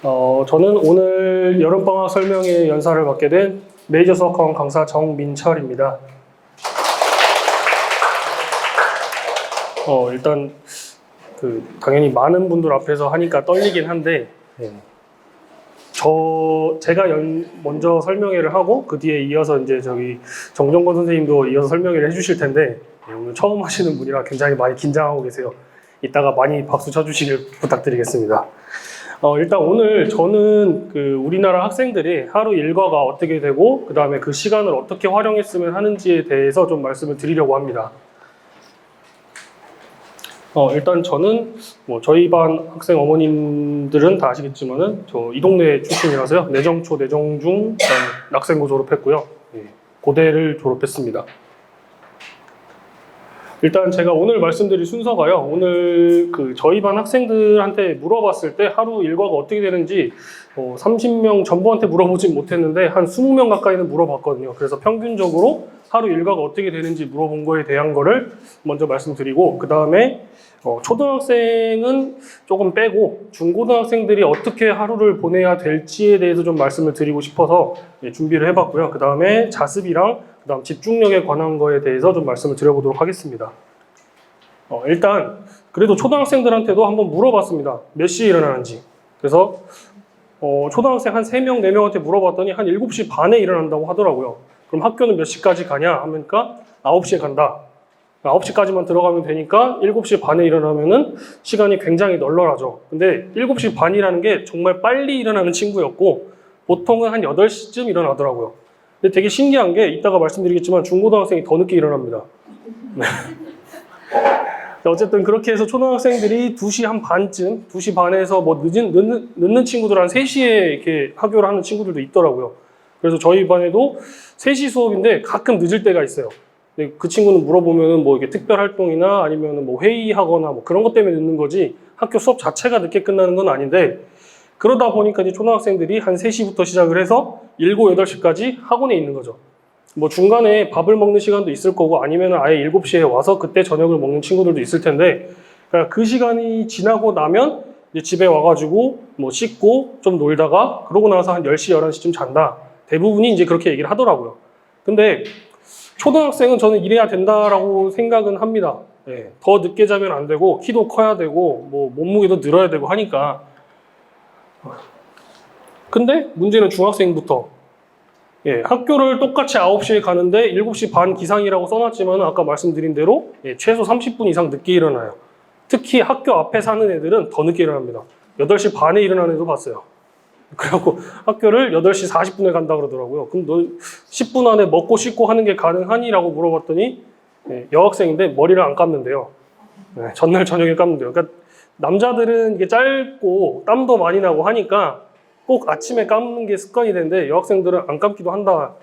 저는 오늘 여름방학 설명회 연사를 맡게 된 메이저 수학학원 강사 정민철입니다. 일단 당연히 많은 분들 앞에서 하니까 떨리긴 한데 제가 먼저 설명회를 하고 그 뒤에 이어서 이제 정정권 선생님도 이어서 설명회를 해주실 텐데 오늘 처음 하시는 분이라 굉장히 많이 긴장하고 계세요. 이따가 많이 박수 쳐주시길 부탁드리겠습니다. 일단 오늘 저는 우리나라 학생들이 하루 일과가 어떻게 되고 그 다음에 그 시간을 어떻게 활용했으면 하는지에 대해서 좀 말씀을 드리려고 합니다. 일단 저는 저희 반 학생 어머님들은 다 아시겠지만은 저 이 동네 출신이라서요. 내정초, 내정중, 낙생고 졸업했고요. 고대를 졸업했습니다. 일단 제가 오늘 말씀드릴 순서가요. 오늘 저희 반 학생들한테 물어봤을 때 하루 일과가 어떻게 되는지 30명 전부한테 물어보진 못했는데 한 20명 가까이는 물어봤거든요. 그래서 평균적으로 하루 일과가 어떻게 되는지 물어본 거에 대한 거를 먼저 말씀드리고 그 다음에 초등학생은 조금 빼고 중고등학생들이 어떻게 하루를 보내야 될지에 대해서 좀 말씀을 드리고 싶어서 준비를 해봤고요. 그 다음에 자습이랑 그 다음 집중력에 관한 거에 대해서 좀 말씀을 드려보도록 하겠습니다. 일단 그래도 초등학생들한테도 한번 물어봤습니다. 몇 시에 일어나는지. 그래서 초등학생 한 3명, 4명한테 물어봤더니 한 7시 반에 일어난다고 하더라고요. 그럼 학교는 몇 시까지 가냐 하니까 9시에 간다. 9시까지만 들어가면 되니까 7시 반에 일어나면은 시간이 굉장히 널널하죠. 근데 7시 반이라는 게 정말 빨리 일어나는 친구였고 보통은 한 8시쯤 일어나더라고요. 근데 되게 신기한 게 이따가 말씀드리겠지만 중고등학생이 더 늦게 일어납니다. 어쨌든 그렇게 해서 초등학생들이 2시 한 반쯤, 2시 반에서 늦는 친구들 한 3시에 이렇게 학교를 하는 친구들도 있더라고요. 그래서 저희 반에도 3시 수업인데 가끔 늦을 때가 있어요. 근데 그 친구는 물어보면은 이게 특별 활동이나 아니면은 회의하거나 그런 것 때문에 늦는 거지 학교 수업 자체가 늦게 끝나는 건 아닌데 그러다 보니까 이제 초등학생들이 한 3시부터 시작을 해서 7, 8시까지 학원에 있는 거죠. 중간에 밥을 먹는 시간도 있을 거고 아니면 아예 7시에 와서 그때 저녁을 먹는 친구들도 있을 텐데 그러니까 그 시간이 지나고 나면 이제 집에 와가지고 씻고 좀 놀다가 그러고 나서 한 10시, 11시쯤 잔다. 대부분이 이제 그렇게 얘기를 하더라고요. 근데 초등학생은 저는 이래야 된다라고 생각은 합니다. 더 늦게 자면 안 되고 키도 커야 되고 몸무게도 늘어야 되고 하니까. 근데 문제는 중학생부터 학교를 똑같이 9시에 가는데 7시 반 기상이라고 써놨지만 아까 말씀드린 대로 최소 30분 이상 늦게 일어나요. 특히 학교 앞에 사는 애들은 더 늦게 일어납니다. 8시 반에 일어나는 애도 봤어요. 그래갖고 학교를 8시 40분에 간다 그러더라고요. 그럼 너 10분 안에 먹고 씻고 하는 게 가능하니? 라고 물어봤더니 여학생인데 머리를 안 감는데요. 전날 저녁에 감는데요. 그러니까 남자들은 이게 짧고 땀도 많이 나고 하니까 꼭 아침에 감는 게 습관이 되는데 여학생들은 안 감기도 한다.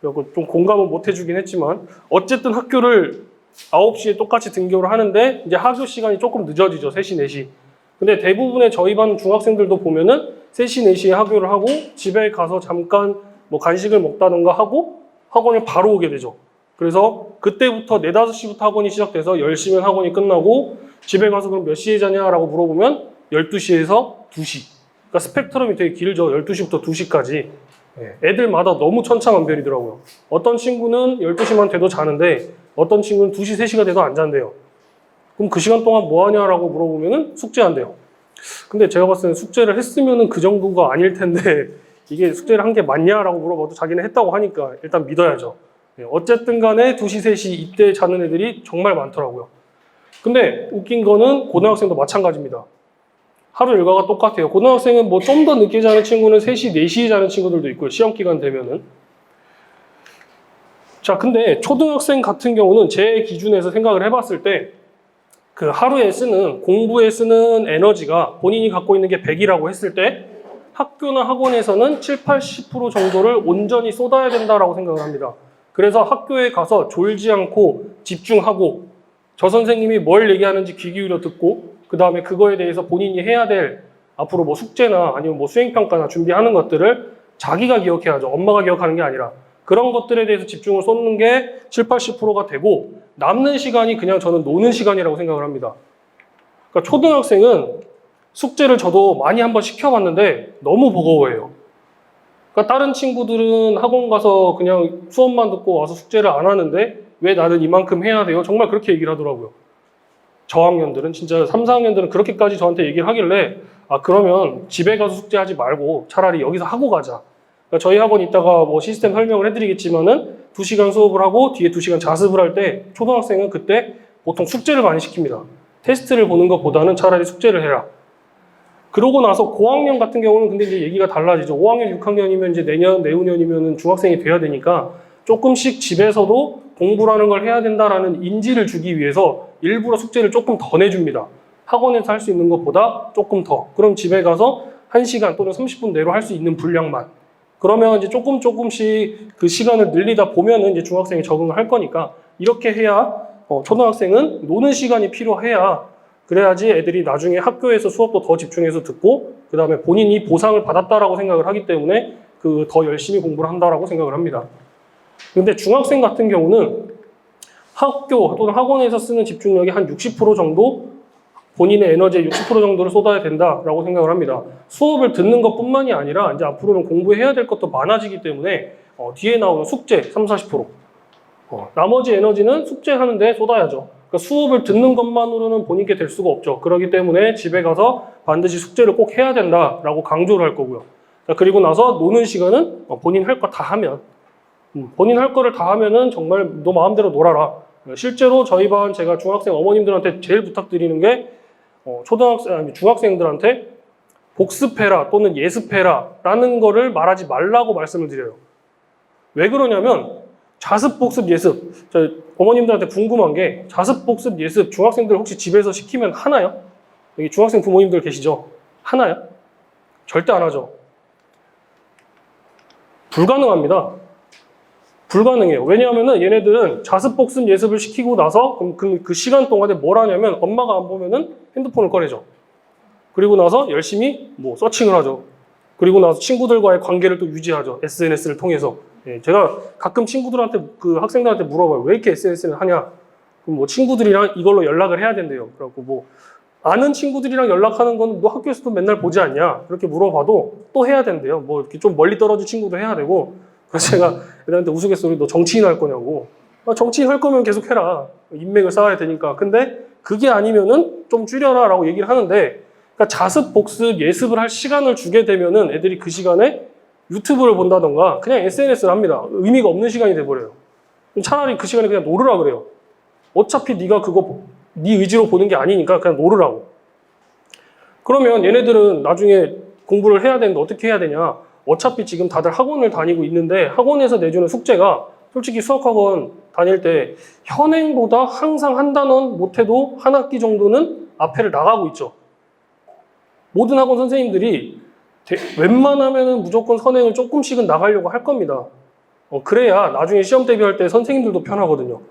그래서 좀 공감은 못 해주긴 했지만 어쨌든 학교를 9시에 똑같이 등교를 하는데 이제 학교 시간이 조금 늦어지죠. 3시, 4시. 근데 대부분의 저희 반 중학생들도 보면은 3시, 4시에 학교를 하고 집에 가서 잠깐 간식을 먹다던가 하고 학원을 바로 오게 되죠. 그래서 그때부터 4, 5시부터 학원이 시작돼서 10시면 학원이 끝나고 집에 가서 그럼 몇 시에 자냐라고 물어보면 12시에서 2시. 그러니까 스펙트럼이 되게 길죠. 12시부터 2시까지. 애들마다 너무 천차만별이더라고요. 어떤 친구는 12시만 돼도 자는데 어떤 친구는 2시, 3시가 돼도 안 잔대요. 그럼 그 시간 동안 뭐 하냐라고 물어보면은 숙제한대요. 근데 제가 봤을 때는 숙제를 했으면은 그 정도가 아닐 텐데 이게 숙제를 한 게 맞냐라고 물어봐도 자기는 했다고 하니까 일단 믿어야죠. 어쨌든 간에 2시, 3시 이때 자는 애들이 정말 많더라고요. 근데 웃긴 거는 고등학생도 마찬가지입니다. 하루 일과가 똑같아요. 고등학생은 좀 더 늦게 자는 친구는 3시, 4시에 자는 친구들도 있고요. 시험 기간 되면은. 자, 근데 초등학생 같은 경우는 제 기준에서 생각을 해봤을 때 그 하루에 공부에 쓰는 에너지가 본인이 갖고 있는 게 100이라고 했을 때 학교나 학원에서는 7, 80% 정도를 온전히 쏟아야 된다라고 생각을 합니다. 그래서 학교에 가서 졸지 않고 집중하고 저 선생님이 뭘 얘기하는지 귀 기울여 듣고 그 다음에 그거에 대해서 본인이 해야 될 앞으로 숙제나 아니면 수행평가나 준비하는 것들을 자기가 기억해야죠. 엄마가 기억하는 게 아니라. 그런 것들에 대해서 집중을 쏟는 게 7, 80%가 되고 남는 시간이 그냥 저는 노는 시간이라고 생각을 합니다. 그러니까 초등학생은 숙제를 저도 많이 한번 시켜봤는데 너무 버거워해요. 그러니까 다른 친구들은 학원 가서 그냥 수업만 듣고 와서 숙제를 안 하는데 왜 나는 이만큼 해야 돼요? 정말 그렇게 얘기를 하더라고요. 저학년들은 진짜 3, 4학년들은 그렇게까지 저한테 얘기를 하길래 아 그러면 집에 가서 숙제하지 말고 차라리 여기서 하고 가자. 그러니까 저희 학원 이따가 뭐 시스템 설명을 해드리겠지만은 2시간 수업을 하고 뒤에 2시간 자습을 할 때 초등학생은 그때 보통 숙제를 많이 시킵니다. 테스트를 보는 것보다는 차라리 숙제를 해라. 그러고 나서 고학년 같은 경우는 근데 이제 얘기가 달라지죠. 5학년, 6학년이면 이제 내후년이면 중학생이 돼야 되니까 조금씩 집에서도 공부라는 걸 해야 된다라는 인지를 주기 위해서 일부러 숙제를 조금 더 내줍니다. 학원에서 할 수 있는 것보다 조금 더. 그럼 집에 가서 1시간 또는 30분 내로 할 수 있는 분량만. 그러면 이제 조금씩 그 시간을 늘리다 보면은 이제 중학생이 적응을 할 거니까 이렇게 해야 초등학생은 노는 시간이 필요해야 그래야지 애들이 나중에 학교에서 수업도 더 집중해서 듣고 그 다음에 본인이 보상을 받았다라고 생각을 하기 때문에 그 더 열심히 공부를 한다라고 생각을 합니다. 근데 중학생 같은 경우는 학교 또는 학원에서 쓰는 집중력이 한 60% 정도 본인의 에너지의 60% 정도를 쏟아야 된다라고 생각을 합니다. 수업을 듣는 것뿐만이 아니라 이제 앞으로는 공부해야 될 것도 많아지기 때문에 뒤에 나오는 숙제 30, 40% 나머지 에너지는 숙제하는데 쏟아야죠. 그러니까 수업을 듣는 것만으로는 본인께 될 수가 없죠. 그렇기 때문에 집에 가서 반드시 숙제를 꼭 해야 된다라고 강조를 할 거고요. 그리고 나서 노는 시간은 본인 할 거 다 하면 본인 할 거를 다 하면은 정말 너 마음대로 놀아라. 실제로 저희 반 제가 중학생 어머님들한테 제일 부탁드리는 게 중학생들한테 복습해라 또는 예습해라 라는 거를 말하지 말라고 말씀을 드려요. 왜 그러냐면 자습, 복습, 예습. 저 어머님들한테 궁금한 게 자습, 복습, 예습 중학생들 혹시 집에서 시키면 하나요? 여기 중학생 부모님들 계시죠? 하나요? 절대 안 하죠. 불가능합니다. 불가능해요. 왜냐하면은 얘네들은 자습, 복습, 예습을 시키고 나서 그 시간 동안에 뭘 하냐면 엄마가 안 보면은 핸드폰을 꺼내죠. 그리고 나서 열심히 뭐 서칭을 하죠. 그리고 나서 친구들과의 관계를 또 유지하죠. SNS를 통해서. 예, 제가 가끔 친구들한테 그 학생들한테 물어봐요. 왜 이렇게 SNS를 하냐? 그럼 뭐 친구들이랑 이걸로 연락을 해야 된대요. 그래갖고 뭐 아는 친구들이랑 연락하는 건 너 학교에서도 맨날 보지 않냐? 그렇게 물어봐도 또 해야 된대요. 뭐 이렇게 좀 멀리 떨어진 친구도 해야 되고. 그래서 제가 애들한테 우스갯소리 너 정치인 할 거냐고. 아, 정치인 할 거면 계속 해라. 인맥을 쌓아야 되니까. 근데 그게 아니면은 좀 줄여라라고 얘기를 하는데 그러니까 자습, 복습, 예습을 할 시간을 주게 되면은 애들이 그 시간에 유튜브를 본다던가 그냥 SNS를 합니다. 의미가 없는 시간이 돼버려요. 차라리 그 시간에 그냥 놀으라 그래요. 어차피 네가 그거 네 의지로 보는 게 아니니까 그냥 놀으라고. 그러면 얘네들은 나중에 공부를 해야 되는데 어떻게 해야 되냐. 어차피 지금 다들 학원을 다니고 있는데 학원에서 내주는 숙제가 솔직히 수학학원 다닐 때 현행보다 항상 한 단원 못해도 한 학기 정도는 앞에를 나가고 있죠. 모든 학원 선생님들이 웬만하면은 무조건 선행을 조금씩은 나가려고 할 겁니다. 그래야 나중에 시험 대비할 때 선생님들도 편하거든요.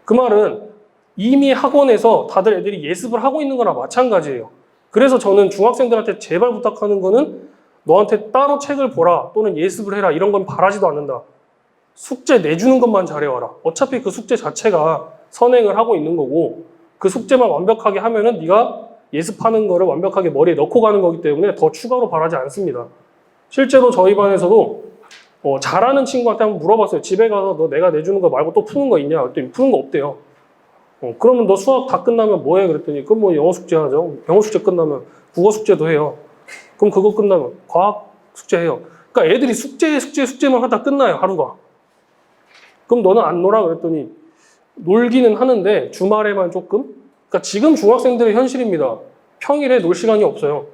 그 말은 이미 학원에서 다들 애들이 예습을 하고 있는 거나 마찬가지예요. 그래서 저는 중학생들한테 제발 부탁하는 거는 너한테 따로 책을 보라 또는 예습을 해라 이런 건 바라지도 않는다. 숙제 내주는 것만 잘해와라. 어차피 그 숙제 자체가 선행을 하고 있는 거고 그 숙제만 완벽하게 하면은 네가 예습하는 거를 완벽하게 머리에 넣고 가는 거기 때문에 더 추가로 바라지 않습니다. 실제로 저희 반에서도 잘하는 친구한테 한번 물어봤어요. 집에 가서 너 내가 내주는 거 말고 또 푸는 거 있냐? 그랬더니 푸는 거 없대요. 그러면 너 수학 다 끝나면 뭐 해? 그랬더니 그럼 뭐 영어 숙제 하죠. 영어 숙제 끝나면 국어 숙제도 해요. 그럼 그거 끝나면 과학 숙제 해요. 그러니까 애들이 숙제만 하다 끝나요. 하루가. 그럼 너는 안 놀아? 그랬더니 놀기는 하는데 주말에만 조금? 그러니까 지금 중학생들의 현실입니다. 평일에 놀 시간이 없어요.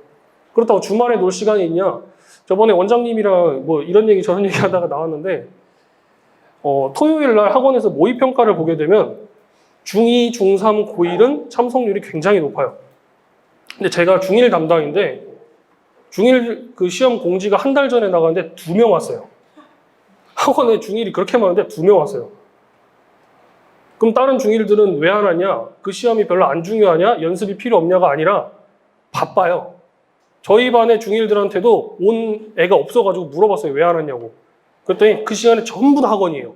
그렇다고 주말에 놀 시간이 있냐? 저번에 원장님이랑 뭐 이런 얘기 저런 얘기 하다가 나왔는데 토요일 날 학원에서 모의평가를 보게 되면 중2, 중3, 고1은 참석률이 굉장히 높아요. 근데 제가 중1 담당인데 중1 그 시험 공지가 한 달 전에 나갔는데 2명 왔어요. 학원에 중1이 그렇게 많은데 2명 왔어요. 그럼 다른 중1들은 왜 안 왔냐? 그 시험이 별로 안 중요하냐? 연습이 필요 없냐가 아니라 바빠요. 저희 반의 중1들한테도 온 애가 없어가지고 물어봤어요. 왜 안 왔냐고. 그랬더니 그 시간에 전부 다 학원이에요.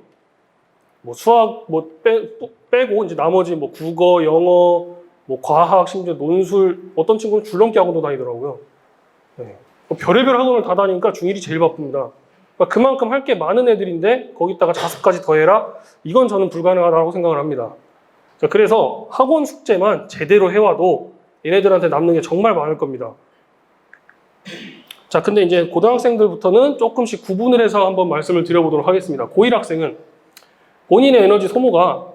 뭐 수학 뭐 빼고 이제 나머지 뭐 국어, 영어, 뭐 과학, 심지어 논술, 어떤 친구는 줄넘기 학원도 다니더라고요. 네. 별의별 학원을 다 다니니까 중1이 제일 바쁩니다. 그러니까 그만큼 할 게 많은 애들인데 거기다가 자습까지 더해라? 이건 저는 불가능하다고 생각을 합니다. 자, 그래서 학원 숙제만 제대로 해와도 얘네들한테 남는 게 정말 많을 겁니다. 자, 근데 이제 고등학생들부터는 조금씩 구분을 해서 한번 말씀을 드려보도록 하겠습니다. 고1 학생은 본인의 에너지 소모가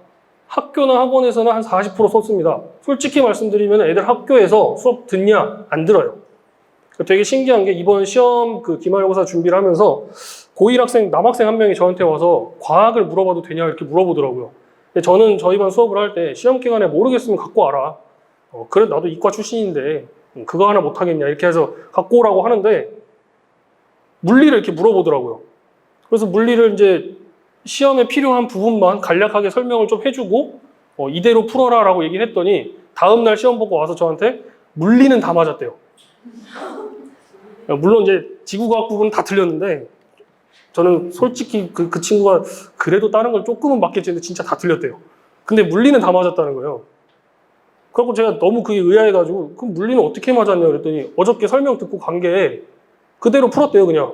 학교나 학원에서는 한 40% 썼습니다. 솔직히 말씀드리면 애들 학교에서 수업 듣냐? 안 들어요. 되게 신기한 게 이번 시험 그 기말고사 준비를 하면서 고1 학생, 남학생 한 명이 저한테 와서 과학을 물어봐도 되냐 이렇게 물어보더라고요. 근데 저는 저희 반 수업을 할 때 시험 기간에 모르겠으면 갖고 와라. 그래 나도 이과 출신인데 그거 하나 못하겠냐 이렇게 해서 갖고 오라고 하는데 물리를 이렇게 물어보더라고요. 그래서 물리를 이제 시험에 필요한 부분만 간략하게 설명을 좀 해주고 이대로 풀어라 라고 얘기를 했더니 다음날 시험 보고 와서 저한테 물리는 다 맞았대요. 물론 이제 지구과학 부분은 다 틀렸는데 저는 솔직히 그 친구가 그래도 다른 걸 조금은 맞겠지 했는데 진짜 다 틀렸대요. 근데 물리는 다 맞았다는 거예요. 그래서 제가 너무 그게 의아해가지고 그럼 물리는 어떻게 맞았냐 그랬더니 어저께 설명 듣고 간 게 그대로 풀었대요 그냥.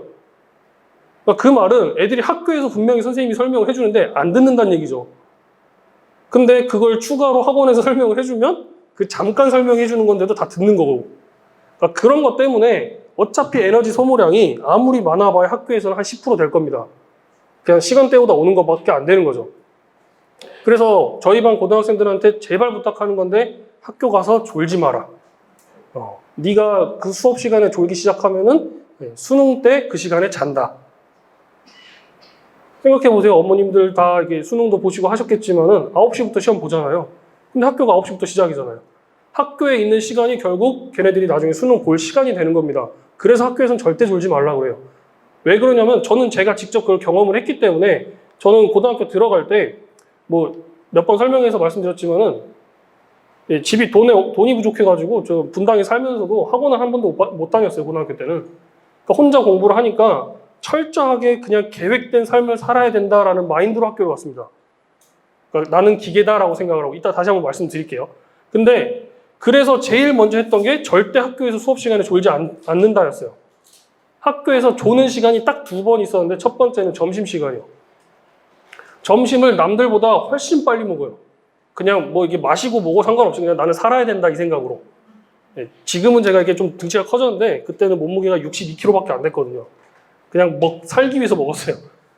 그러니까 그 말은 애들이 학교에서 분명히 선생님이 설명을 해주는데 안 듣는다는 얘기죠. 근데 그걸 추가로 학원에서 설명을 해주면 그 잠깐 설명해 주는 건데도 다 듣는 거고. 그러니까 그런 것 때문에 어차피 에너지 소모량이 아무리 많아봐야 학교에서는 한 10% 될 겁니다. 그냥 시간대보다 오는 것밖에 안 되는 거죠. 그래서 저희 반 고등학생들한테 제발 부탁하는 건데 학교 가서 졸지 마라. 네가 그 수업 시간에 졸기 시작하면은 수능 때 그 시간에 잔다. 생각해보세요. 어머님들 다 이게 수능도 보시고 하셨겠지만은 9시부터 시험 보잖아요. 근데 학교가 9시부터 시작이잖아요. 학교에 있는 시간이 결국 걔네들이 나중에 수능 볼 시간이 되는 겁니다. 그래서 학교에서는 절대 졸지 말라고 그래요. 왜 그러냐면 저는 제가 직접 그걸 경험을 했기 때문에 저는 고등학교 들어갈 때 뭐 몇 번 설명해서 말씀드렸지만은 집이 돈이 부족해가지고 저 분당에 살면서도 학원을 한 번도 못 다녔어요. 고등학교 때는. 그러니까 혼자 공부를 하니까 철저하게 그냥 계획된 삶을 살아야 된다라는 마인드로 학교를 왔습니다. 그러니까 나는 기계다라고 생각을 하고 이따 다시 한번 말씀드릴게요. 근데 그래서 제일 먼저 했던 게 절대 학교에서 수업 시간에 졸지 않는다였어요. 학교에서 조는 시간이 딱 2번 있었는데 첫 번째는 점심시간이요. 점심을 남들보다 훨씬 빨리 먹어요. 그냥 뭐 이게 마시고 뭐고 상관없이 그냥 나는 살아야 된다 이 생각으로. 지금은 제가 이렇게 좀 등치가 커졌는데 그때는 몸무게가 62kg밖에 안 됐거든요. 그냥 살기 위해서 먹었어요.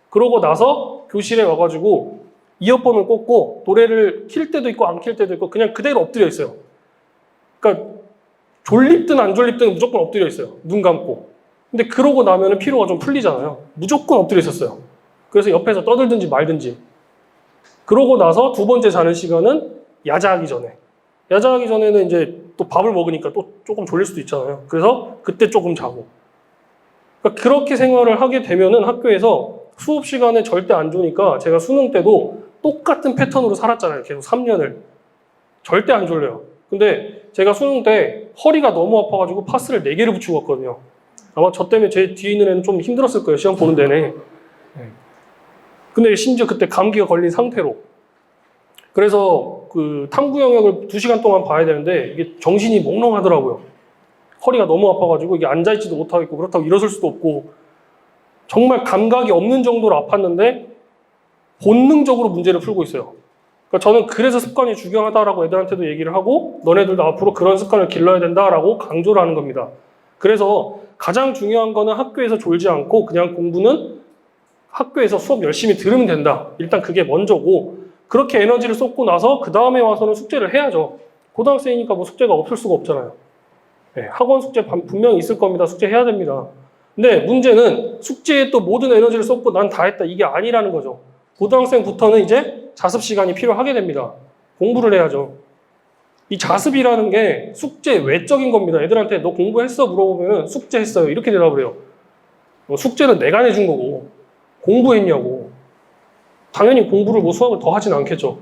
그러고 나서 교실에 와가지고 이어폰을 꽂고 노래를 킬 때도 있고 안 킬 때도 있고 그냥 그대로 엎드려 있어요. 그러니까 졸립든 안 졸립든 무조건 엎드려 있어요. 눈 감고. 근데 그러고 나면은 피로가 좀 풀리잖아요. 무조건 엎드려 있었어요. 그래서 옆에서 떠들든지 말든지. 그러고 나서 두 번째 자는 시간은 야자하기 전에. 야자하기 전에는 이제 또 밥을 먹으니까 또 조금 졸릴 수도 있잖아요. 그래서 그때 조금 자고. 그러니까 그렇게 생활을 하게 되면은 학교에서 수업 시간에 절대 안 좋으니까 제가 수능 때도 똑같은 패턴으로 살았잖아요. 계속 3년을. 절대 안 졸려요. 근데 제가 수능 때 허리가 너무 아파가지고 파스를 4개를 붙이고 왔거든요. 아마 저 때문에 제 뒤에 있는 애는 좀 힘들었을 거예요. 시험 보는 데는. 근데 심지어 그때 감기가 걸린 상태로. 그래서 그 탐구 영역을 2시간 동안 봐야 되는데 이게 정신이 몽롱하더라고요. 허리가 너무 아파가지고 이게 앉아있지도 못하겠고 그렇다고 일어설 수도 없고 정말 감각이 없는 정도로 아팠는데 본능적으로 문제를 풀고 있어요. 그러니까 저는 그래서 습관이 중요하다라고 애들한테도 얘기를 하고 너네들도 앞으로 그런 습관을 길러야 된다라고 강조를 하는 겁니다. 그래서 가장 중요한 거는 학교에서 졸지 않고 그냥 공부는 학교에서 수업 열심히 들으면 된다. 일단 그게 먼저고 그렇게 에너지를 쏟고 나서 그 다음에 와서는 숙제를 해야죠. 고등학생이니까 뭐 숙제가 없을 수가 없잖아요. 학원 숙제 분명히 있을 겁니다. 숙제 해야 됩니다. 근데 문제는 숙제에 또 모든 에너지를 쏟고 난 다 했다. 이게 아니라는 거죠. 고등학생부터는 이제 자습 시간이 필요하게 됩니다. 공부를 해야죠. 이 자습이라는 게 숙제 외적인 겁니다. 애들한테 너 공부했어? 물어보면 숙제했어요. 이렇게 대답을 해요. 숙제는 내가 내준 거고 공부했냐고. 당연히 공부를 뭐 수학을 더 하진 않겠죠.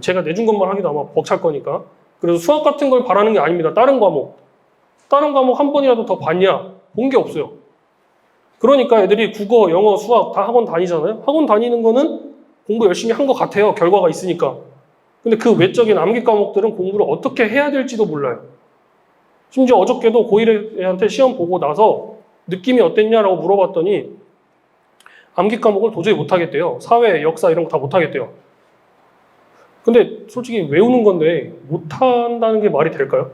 제가 내준 것만 하기도 아마 벅찰 거니까. 그래서 수학 같은 걸 바라는 게 아닙니다. 다른 과목 한 번이라도 더 봤냐? 본 게 없어요. 그러니까 애들이 국어, 영어, 수학 다 학원 다니잖아요. 학원 다니는 거는 공부 열심히 한 것 같아요. 결과가 있으니까. 근데 그 외적인 암기 과목들은 공부를 어떻게 해야 될지도 몰라요. 심지어 어저께도 고1 애한테 시험 보고 나서 느낌이 어땠냐라고 물어봤더니 암기 과목을 도저히 못하겠대요. 사회, 역사 이런 거 다 못하겠대요. 근데 솔직히 외우는 건데 못한다는 게 말이 될까요?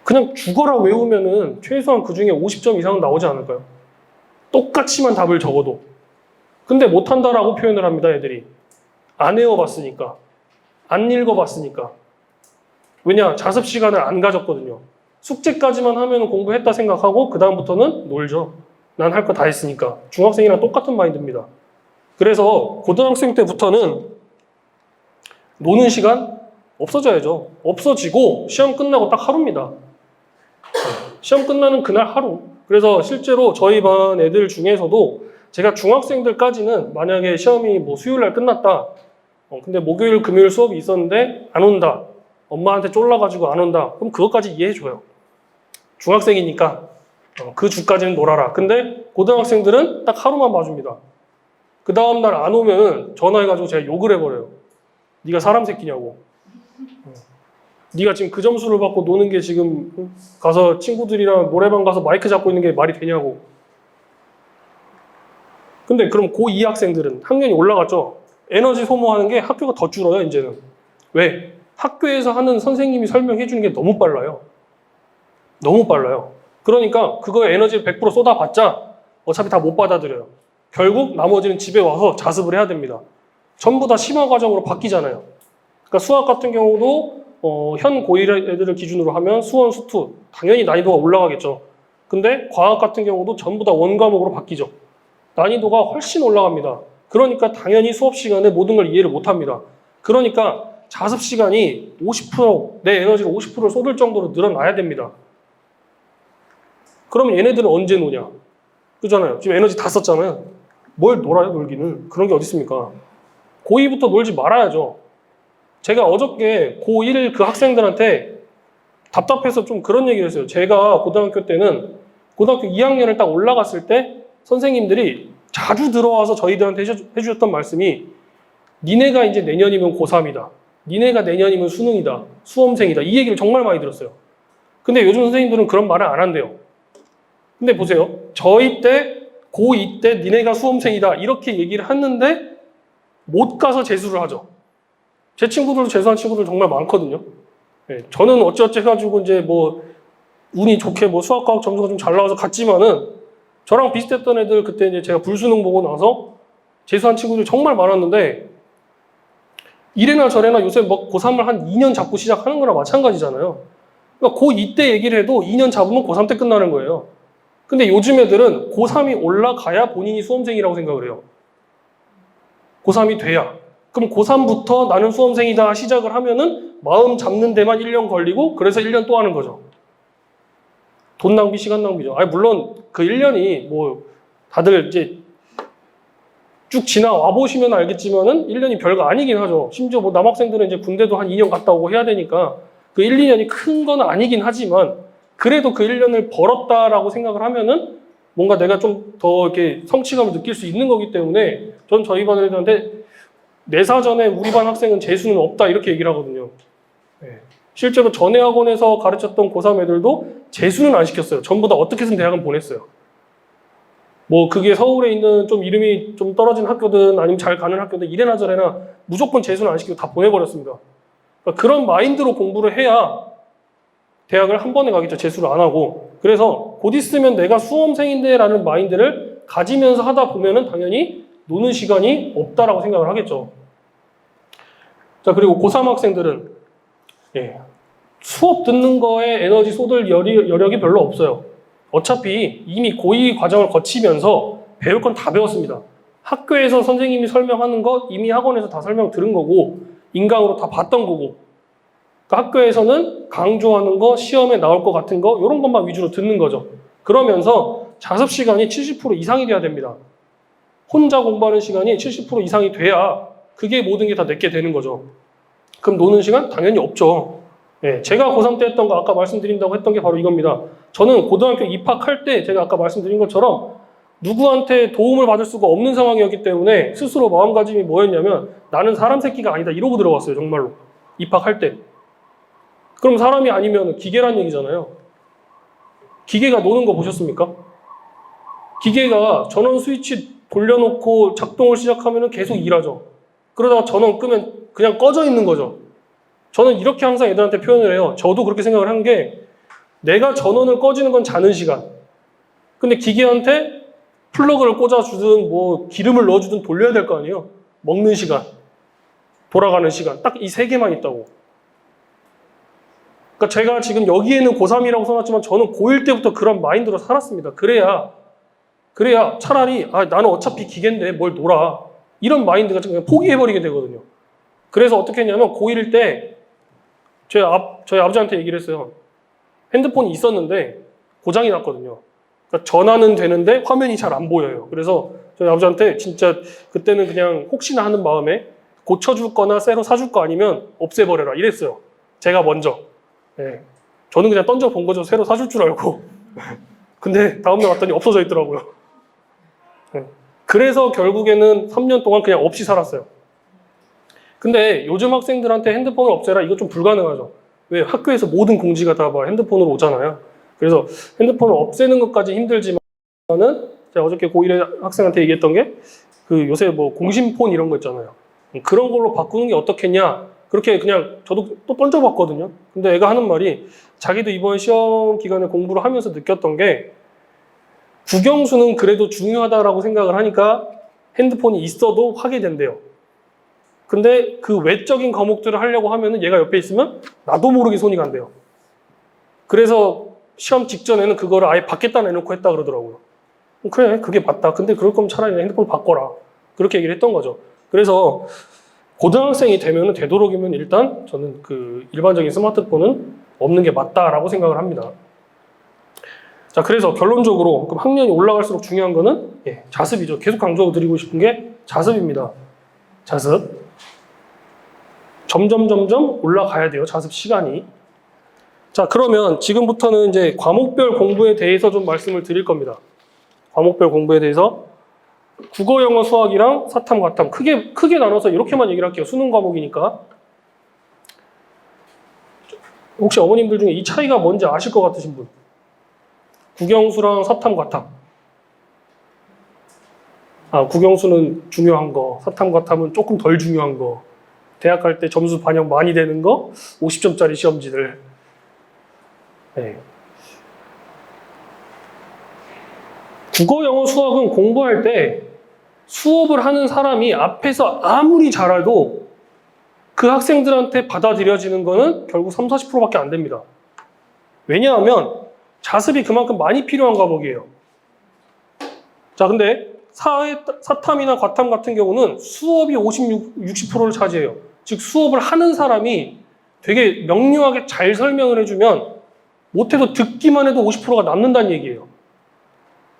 그냥 죽어라 외우면은 최소한 그 중에 50점 이상은 나오지 않을까요? 똑같이만 답을 적어도. 근데 못한다라고 표현을 합니다, 애들이. 안 외워봤으니까. 안 읽어봤으니까. 왜냐? 자습 시간을 안 가졌거든요. 숙제까지만 하면 공부했다 생각하고 그 다음부터는 놀죠. 난 할 거 다 했으니까. 중학생이랑 똑같은 마인드입니다. 그래서 고등학생 때부터는 노는 시간 없어져야죠. 없어지고 시험 끝나고 딱 하루입니다. 시험 끝나는 그날 하루. 그래서 실제로 저희 반 애들 중에서도 제가 중학생들까지는 만약에 시험이 뭐 수요일 날 끝났다. 근데 목요일, 금요일 수업이 있었는데 안 온다. 엄마한테 쫄라가지고 안 온다. 그럼 그것까지 이해해줘요. 중학생이니까 그 주까지는 놀아라. 근데 고등학생들은 딱 하루만 봐줍니다. 그 다음날 안 오면 전화해가지고 제가 욕을 해버려요. 네가 사람 새끼냐고. 네가 지금 그 점수를 받고 노는 게 지금 가서 친구들이랑 노래방 가서 마이크 잡고 있는 게 말이 되냐고. 근데 그럼 고2 학생들은 학년이 올라갔죠. 에너지 소모하는 게 학교가 더 줄어요, 이제는. 왜? 학교에서 하는 선생님이 설명해 주는 게 너무 빨라요. 너무 빨라요. 그러니까 그거에 에너지를 100% 쏟아봤자 어차피 다 못 받아들여요. 결국 나머지는 집에 와서 자습을 해야 됩니다. 전부 다 심화 과정으로 바뀌잖아요. 그러니까 수학 같은 경우도 현 고1 애들을 기준으로 하면 수원, 수투 당연히 난이도가 올라가겠죠. 근데 과학 같은 경우도 전부 다 원과목으로 바뀌죠. 난이도가 훨씬 올라갑니다. 그러니까 당연히 수업 시간에 모든 걸 이해를 못합니다. 그러니까 자습 시간이 50%, 내 에너지를 50%를 쏟을 정도로 늘어나야 됩니다. 그러면 얘네들은 언제 노냐? 그잖아요. 지금 에너지 다 썼잖아요. 뭘 놀아요, 놀기는. 그런 게 어디 있습니까? 고2부터 놀지 말아야죠. 제가 어저께 고1 그 학생들한테 답답해서 좀 그런 얘기를 했어요. 제가 고등학교 때는 고등학교 2학년을 딱 올라갔을 때 선생님들이 자주 들어와서 저희들한테 해주셨던 말씀이 니네가 이제 내년이면 고3이다. 니네가 내년이면 수능이다. 수험생이다. 이 얘기를 정말 많이 들었어요. 근데 요즘 선생님들은 그런 말을 안 한대요. 근데 보세요. 저희 때 고2 때 니네가 수험생이다. 이렇게 얘기를 했는데 못 가서 재수를 하죠. 제 친구들도 재수한 친구들 정말 많거든요. 네, 저는 어찌어찌 해가지고 이제 뭐 운이 좋게 뭐 수학과학 점수가 좀 잘 나와서 갔지만은 저랑 비슷했던 애들 그때 이제 제가 불수능 보고 나서 재수한 친구들 정말 많았는데 이래나 저래나 요새 뭐 고3을 한 2년 잡고 시작하는 거랑 마찬가지잖아요. 그러니까 고2 때 얘기를 해도 2년 잡으면 고3 때 끝나는 거예요. 근데 요즘 애들은 고3이 올라가야 본인이 수험생이라고 생각을 해요. 고3이 돼야. 그럼 고3부터 나는 수험생이다 시작을 하면은 마음 잡는 데만 1년 걸리고 그래서 1년 또 하는 거죠. 돈 낭비, 시간 낭비죠. 아니, 물론 그 1년이 뭐 다들 이제 쭉 지나와 보시면 알겠지만은 1년이 별거 아니긴 하죠. 심지어 뭐 남학생들은 이제 군대도 한 2년 갔다 오고 해야 되니까 그 1, 2년이 큰 건 아니긴 하지만 그래도 그 1년을 벌었다라고 생각을 하면은 뭔가 내가 좀 더 이렇게 성취감을 느낄 수 있는 거기 때문에 전 저희 반 애들한테 내 사전에 우리 반 학생은 재수는 없다 이렇게 얘기를 하거든요. 네. 실제로 전에 학원에서 가르쳤던 고3 애들도 재수는 안 시켰어요. 전부 다 어떻게든 대학은 보냈어요. 뭐 그게 서울에 있는 좀 이름이 좀 떨어진 학교든 아니면 잘 가는 학교든 이래나 저래나 무조건 재수는 안 시키고 다 보내버렸습니다. 그러니까 그런 마인드로 공부를 해야 대학을 한 번에 가겠죠. 재수를 안 하고. 그래서 곧 있으면 내가 수험생인데 라는 마인드를 가지면서 하다 보면은 당연히 노는 시간이 없다라고 생각을 하겠죠. 자, 그리고 고3 학생들은 수업 듣는 거에 에너지 쏟을 여력이 별로 없어요. 어차피 이미 고2 과정을 거치면서 배울 건 다 배웠습니다. 학교에서 선생님이 설명하는 거 이미 학원에서 다 설명 들은 거고 인강으로 다 봤던 거고 그러니까 학교에서는 강조하는 거, 시험에 나올 것 같은 거 이런 것만 위주로 듣는 거죠. 그러면서 자습 시간이 70% 이상이 돼야 됩니다. 혼자 공부하는 시간이 70% 이상이 돼야 그게 모든 게 다 내게 되는 거죠. 그럼 노는 시간? 당연히 없죠. 네, 제가 고3 때 했던 거 아까 말씀드린다고 했던 게 바로 이겁니다. 저는 고등학교 입학할 때 제가 아까 말씀드린 것처럼 누구한테 도움을 받을 수가 없는 상황이었기 때문에 스스로 마음가짐이 뭐였냐면 나는 사람 새끼가 아니다 이러고 들어갔어요. 정말로. 입학할 때. 그럼 사람이 아니면 기계란 얘기잖아요. 기계가 노는 거 보셨습니까? 기계가 전원 스위치 돌려놓고 작동을 시작하면 계속 일하죠. 그러다가 전원 끄면 그냥 꺼져 있는 거죠. 저는 이렇게 항상 애들한테 표현을 해요. 저도 그렇게 생각을 한 게 내가 전원을 꺼지는 건 자는 시간. 근데 기계한테 플러그를 꽂아주든 뭐 기름을 넣어주든 돌려야 될 거 아니에요. 먹는 시간, 돌아가는 시간. 딱 이 세 개만 있다고. 그러니까 제가 지금 여기에는 고3이라고 써놨지만 저는 고1 때부터 그런 마인드로 살았습니다. 그래야 차라리 나는 어차피 기계인데 뭘 놀아. 이런 마인드가 그냥 포기해버리게 되거든요. 그래서 어떻게 했냐면 고1 때 저희 아버지한테 얘기를 했어요. 핸드폰이 있었는데 고장이 났거든요. 그러니까 전화는 되는데 화면이 잘 안 보여요. 그래서 저희 아버지한테 진짜 그때는 그냥 혹시나 하는 마음에 고쳐줄 거나 새로 사줄 거 아니면 없애버려라 이랬어요. 제가 먼저. 네. 저는 그냥 던져본 거죠. 새로 사줄 줄 알고. 근데 다음날 왔더니 없어져 있더라고요. 네. 그래서 결국에는 3년 동안 그냥 없이 살았어요. 근데 요즘 학생들한테 핸드폰을 없애라 이거 좀 불가능하죠. 왜? 학교에서 모든 공지가 다 핸드폰으로 오잖아요. 그래서 핸드폰을 없애는 것까지 힘들지만은 제가 어저께 고1 학생한테 얘기했던 게 그 요새 뭐 공심폰 이런 거 있잖아요. 그런 걸로 바꾸는 게 어떻겠냐. 그렇게 그냥 저도 또 던져봤거든요. 근데 애가 하는 말이 자기도 이번 시험 기간에 공부를 하면서 느꼈던 게 국영수는 그래도 중요하다라고 생각을 하니까 핸드폰이 있어도 하게 된대요. 근데 그 외적인 과목들을 하려고 하면은 얘가 옆에 있으면 나도 모르게 손이 간대요. 그래서 시험 직전에는 그거를 아예 밖에다 내놓고 했다 그러더라고요. 그래, 그게 맞다. 근데 그럴 거면 차라리 핸드폰 바꿔라. 그렇게 얘기를 했던 거죠. 그래서 고등학생이 되면은 되도록이면 일단 저는 그 일반적인 스마트폰은 없는 게 맞다라고 생각을 합니다. 자, 그래서 결론적으로 그럼 학년이 올라갈수록 중요한 거는 자습이죠. 계속 강조드리고 싶은 게 자습입니다. 자습. 점점 올라가야 돼요. 자습 시간이. 자, 그러면 지금부터는 이제 과목별 공부에 대해서 좀 말씀을 드릴 겁니다. 과목별 공부에 대해서 국어, 영어, 수학이랑 사탐, 과탐 크게 나눠서 이렇게만 얘기를 할게요. 수능 과목이니까. 혹시 어머님들 중에 이 차이가 뭔지 아실 것 같으신 분? 국영수랑 사탐, 과탐. 국영수는 중요한 거, 사탐, 과탐은 조금 덜 중요한 거. 대학 갈 때 점수 반영 많이 되는 거, 50점짜리 시험지들. 네. 국어, 영어, 수학은 공부할 때 수업을 하는 사람이 앞에서 아무리 잘해도 그 학생들한테 받아들여지는 거는 결국 30, 40%밖에 안 됩니다. 왜냐하면 자습이 그만큼 많이 필요한 과목이에요. 자, 근데 사탐이나 과탐 같은 경우는 수업이 50, 60%를 차지해요. 즉 수업을 하는 사람이 되게 명료하게 잘 설명을 해주면 못해도 듣기만 해도 50%가 남는다는 얘기예요.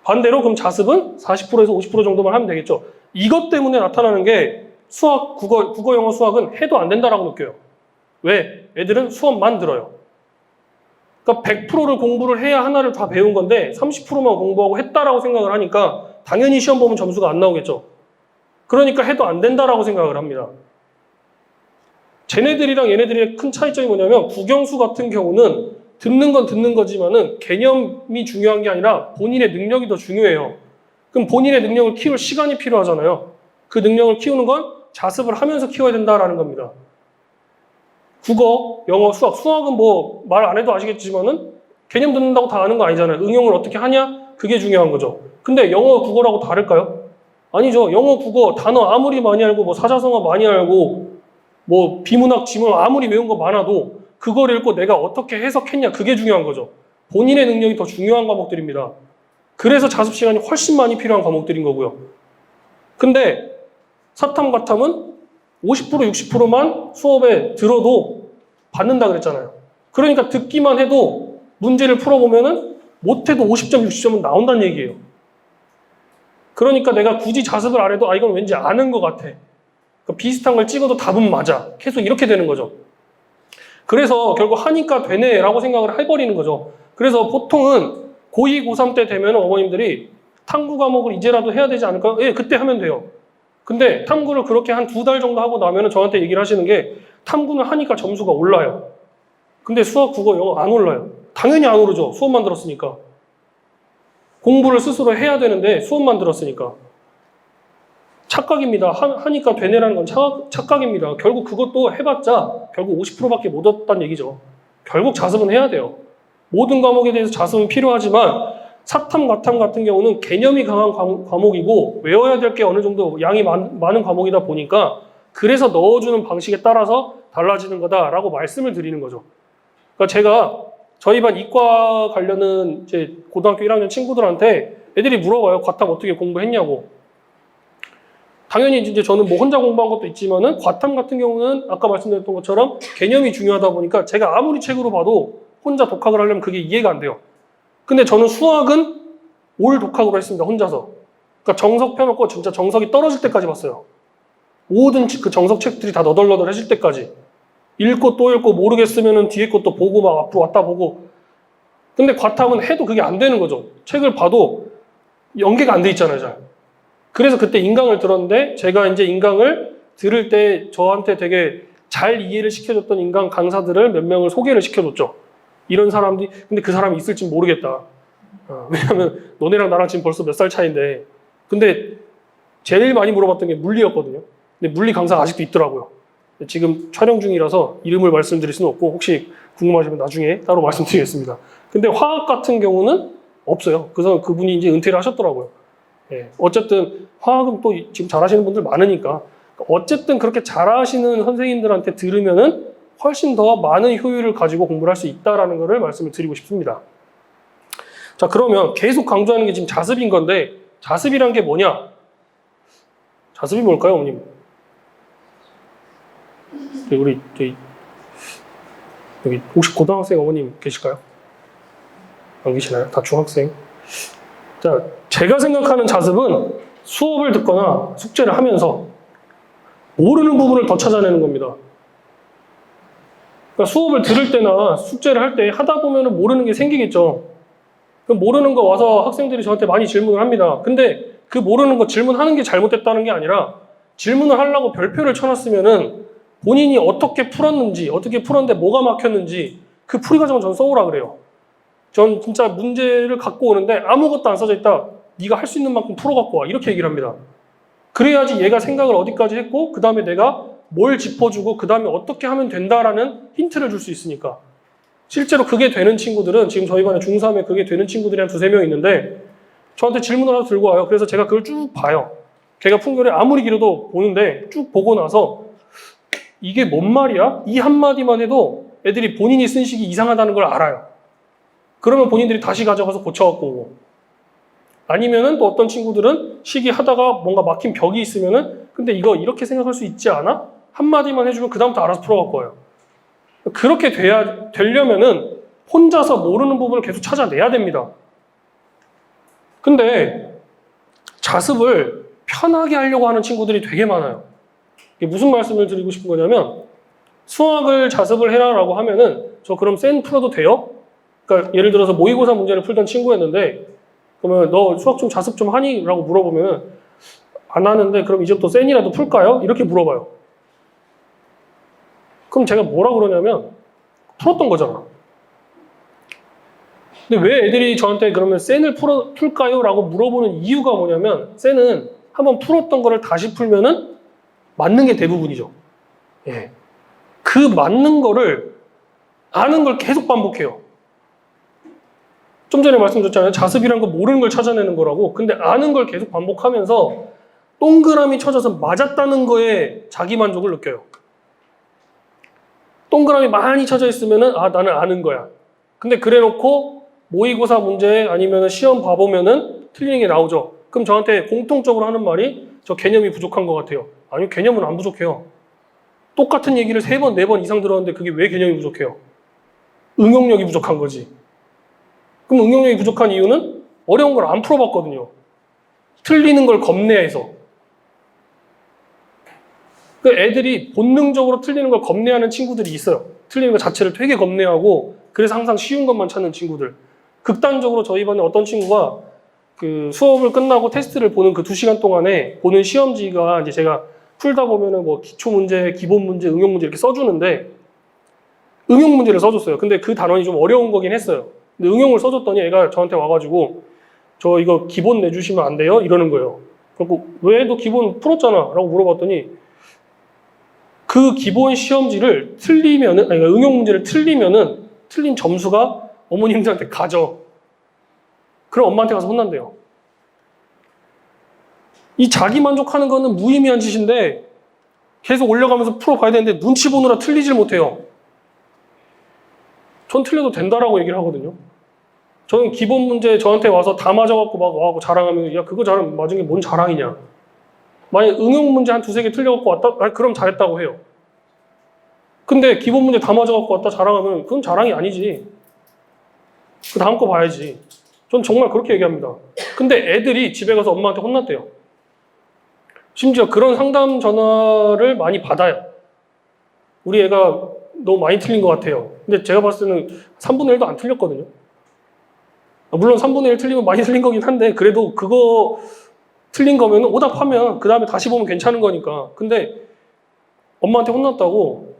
반대로 그럼 자습은 40%에서 50% 정도만 하면 되겠죠. 이것 때문에 나타나는 게 수학, 국어, 영어, 수학은 해도 안 된다라고 느껴요. 왜? 애들은 수업만 들어요. 그러니까 100%를 공부를 해야 하나를 다 배운 건데 30%만 공부하고 했다라고 생각을 하니까 당연히 시험 보면 점수가 안 나오겠죠. 그러니까 해도 안 된다라고 생각을 합니다. 쟤네들이랑 얘네들의 큰 차이점이 뭐냐면 국영수 같은 경우는 듣는 건 듣는 거지만은 개념이 중요한 게 아니라 본인의 능력이 더 중요해요. 그럼 본인의 능력을 키울 시간이 필요하잖아요. 그 능력을 키우는 건 자습을 하면서 키워야 된다라는 겁니다. 국어, 영어, 수학은 뭐 말 안 해도 아시겠지만은 개념 듣는다고 다 아는 거 아니잖아요. 응용을 어떻게 하냐? 그게 중요한 거죠. 근데 영어, 국어라고 다를까요? 아니죠. 영어, 국어 단어 아무리 많이 알고 뭐 사자성어 많이 알고 뭐 비문학, 지문 아무리 외운 거 많아도 그걸 읽고 내가 어떻게 해석했냐 그게 중요한 거죠. 본인의 능력이 더 중요한 과목들입니다. 그래서 자습 시간이 훨씬 많이 필요한 과목들인 거고요. 근데 사탐, 과탐은 50%, 60%만 수업에 들어도 받는다 그랬잖아요. 그러니까 듣기만 해도 문제를 풀어보면은 못해도 50점, 60점은 나온다는 얘기예요. 그러니까 내가 굳이 자습을 안 해도 이건 왠지 아는 것 같아. 그러니까 비슷한 걸 찍어도 답은 맞아. 계속 이렇게 되는 거죠. 그래서 결국 하니까 되네 라고 생각을 해버리는 거죠. 그래서 보통은 고2, 고3 때 되면 어머님들이 탐구 과목을 이제라도 해야 되지 않을까요? 예, 그때 하면 돼요. 근데 탐구를 그렇게 한 2달 정도 하고 나면은 저한테 얘기를 하시는 게 탐구는 하니까 점수가 올라요. 근데 수학, 국어, 영어 안 올라요. 당연히 안 오르죠. 수업만 들었으니까. 공부를 스스로 해야 되는데 수업만 들었으니까. 착각입니다. 하니까 되네라는 건 착각입니다. 결국 그것도 해봤자 결국 50%밖에 못 얻었다는 얘기죠. 결국 자습은 해야 돼요. 모든 과목에 대해서 자습은 필요하지만 사탐, 과탐 같은 경우는 개념이 강한 과목이고 외워야 될 게 어느 정도 양이 많은 과목이다 보니까 그래서 넣어주는 방식에 따라서 달라지는 거다라고 말씀을 드리는 거죠. 그러니까 제가 저희 반 이과 관련은 이제 고등학교 1학년 친구들한테 애들이 물어봐요. 과탐 어떻게 공부했냐고. 당연히 이제 저는 뭐 혼자 공부한 것도 있지만은 과탐 같은 경우는 아까 말씀드렸던 것처럼 개념이 중요하다 보니까 제가 아무리 책으로 봐도 혼자 독학을 하려면 그게 이해가 안 돼요. 근데 저는 수학은 올 독학으로 했습니다. 혼자서. 그러니까 정석 펴놓고 진짜 정석이 떨어질 때까지 봤어요. 모든 그 정석 책들이 다 너덜너덜해질 때까지. 읽고 또 읽고 모르겠으면은 뒤에 것도 보고 막 앞으로 왔다 보고. 근데 과탐은 해도 그게 안 되는 거죠. 책을 봐도 연계가 안 돼 있잖아요, 잘. 그래서 그때 인강을 들었는데 제가 이제 인강을 들을 때 저한테 되게 잘 이해를 시켜줬던 인강 강사들을 몇 명을 소개를 시켜줬죠. 이런 사람들이, 근데 그 사람이 있을지 모르겠다. 왜냐면 너네랑 나랑 지금 벌써 몇 살 차이인데. 근데 제일 많이 물어봤던 게 물리였거든요. 근데 물리 강사가 아직도 있더라고요. 지금 촬영 중이라서 이름을 말씀드릴 수는 없고 혹시 궁금하시면 나중에 따로 말씀드리겠습니다. 근데 화학 같은 경우는 없어요. 그래서 그분이 이제 은퇴를 하셨더라고요. 예. 어쨌든 화학은 또 지금 잘하시는 분들 많으니까 어쨌든 그렇게 잘하시는 선생님들한테 들으면은 훨씬 더 많은 효율을 가지고 공부를 할 수 있다라는 것을 말씀을 드리고 싶습니다. 자, 그러면 계속 강조하는 게 지금 자습인 건데 자습이란 게 뭐냐? 자습이 뭘까요, 어머님? 우리 여기 혹시 고등학생 어머님 계실까요? 안 계시나요? 다 중학생? 자, 제가 생각하는 자습은 수업을 듣거나 숙제를 하면서 모르는 부분을 더 찾아내는 겁니다. 그러니까 수업을 들을 때나 숙제를 할 때 하다 보면 모르는 게 생기겠죠. 그럼 모르는 거 와서 학생들이 저한테 많이 질문을 합니다. 근데 그 모르는 거 질문하는 게 잘못됐다는 게 아니라 질문을 하려고 별표를 쳐놨으면은 본인이 어떻게 풀었는지, 어떻게 풀었는데 뭐가 막혔는지 그 풀이 과정을 전 써오라 그래요. 전 진짜 문제를 갖고 오는데 아무것도 안 써져 있다. 네가 할 수 있는 만큼 풀어갖고 와. 이렇게 얘기를 합니다. 그래야지 얘가 생각을 어디까지 했고 그 다음에 내가 뭘 짚어주고 그 다음에 어떻게 하면 된다라는 힌트를 줄 수 있으니까. 실제로 그게 되는 친구들은 지금 저희 반에 중3에 그게 되는 친구들이 한 2-3명 있는데 저한테 질문을 하나 들고 와요. 그래서 제가 그걸 쭉 봐요. 걔가 풍경을 아무리 길어도 보는데 쭉 보고 나서 이게 뭔 말이야? 이 한마디만 해도 애들이 본인이 쓴 식이 이상하다는 걸 알아요. 그러면 본인들이 다시 가져가서 고쳐갖고 오고. 아니면은 또 어떤 친구들은 식이 하다가 뭔가 막힌 벽이 있으면은 근데 이거 이렇게 생각할 수 있지 않아? 한마디만 해주면 그다음부터 알아서 풀어갖고 와요. 그렇게 되려면은 혼자서 모르는 부분을 계속 찾아내야 됩니다. 근데 자습을 편하게 하려고 하는 친구들이 되게 많아요. 이게 무슨 말씀을 드리고 싶은 거냐면 수학을 자습을 해라라고 하면은 저 그럼 센 풀어도 돼요? 그러니까 예를 들어서 모의고사 문제를 풀던 친구였는데 그러면 너 수학 좀 자습 좀 하니? 라고 물어보면 안 하는데 그럼 이제부터 센이라도 풀까요? 이렇게 물어봐요. 그럼 제가 뭐라 그러냐면 풀었던 거잖아. 근데 왜 애들이 저한테 그러면 센을 풀까요? 라고 물어보는 이유가 뭐냐면 센은 한번 풀었던 거를 다시 풀면은 맞는 게 대부분이죠. 예. 그 맞는 거를 아는 걸 계속 반복해요. 좀 전에 말씀드렸잖아요. 자습이란 거 모르는 걸 찾아내는 거라고. 근데 아는 걸 계속 반복하면서 동그라미 쳐져서 맞았다는 거에 자기 만족을 느껴요. 동그라미 많이 쳐져 있으면은 아 나는 아는 거야. 근데 그래놓고 모의고사 문제 아니면 시험 봐보면은 틀리는 게 나오죠. 그럼 저한테 공통적으로 하는 말이 저 개념이 부족한 것 같아요. 아니요, 개념은 안 부족해요. 똑같은 얘기를 3번, 4번 이상 들었는데 그게 왜 개념이 부족해요? 응용력이 부족한 거지. 그럼 응용력이 부족한 이유는 어려운 걸 안 풀어봤거든요. 틀리는 걸 겁내해서. 그 애들이 본능적으로 틀리는 걸 겁내하는 친구들이 있어요. 틀리는 것 자체를 되게 겁내하고 그래서 항상 쉬운 것만 찾는 친구들. 극단적으로 저희 반에 어떤 친구가 그 수업을 끝나고 테스트를 보는 그 2시간 동안에 보는 시험지가 이제 제가 풀다 보면은 뭐 기초 문제, 기본 문제, 응용 문제 이렇게 써주는데 응용 문제를 써줬어요. 근데 그 단원이 좀 어려운 거긴 했어요. 근데 응용을 써줬더니 애가 저한테 와가지고 저 이거 기본 내주시면 안 돼요? 이러는 거예요. 그리고 왜 너 기본 풀었잖아? 라고 물어봤더니 그 기본 시험지를 틀리면은, 아니, 응용 문제를 틀리면은 틀린 점수가 어머님들한테 가져. 그럼 엄마한테 가서 혼난대요. 이 자기 만족하는 거는 무의미한 짓인데 계속 올려가면서 풀어봐야 되는데 눈치 보느라 틀리질 못해요. 전 틀려도 된다라고 얘기를 하거든요. 저는 기본 문제 저한테 와서 다 맞아갖고 막 와갖고 자랑하면 야 그거 맞은 게 뭔 자랑이냐. 만약 응용 문제 한 2-3개 틀려갖고 왔다? 아니, 그럼 잘했다고 해요. 근데 기본 문제 다 맞아갖고 왔다 자랑하면 그건 자랑이 아니지. 그 다음 거 봐야지. 전 정말 그렇게 얘기합니다. 근데 애들이 집에 가서 엄마한테 혼났대요. 심지어 그런 상담 전화를 많이 받아요. 우리 애가 너무 많이 틀린 것 같아요. 근데 제가 봤을 때는 3분의 1도 안 틀렸거든요. 물론 3분의 1 틀리면 많이 틀린 거긴 한데 그래도 그거 틀린 거면 오답하면 그 다음에 다시 보면 괜찮은 거니까. 근데 엄마한테 혼났다고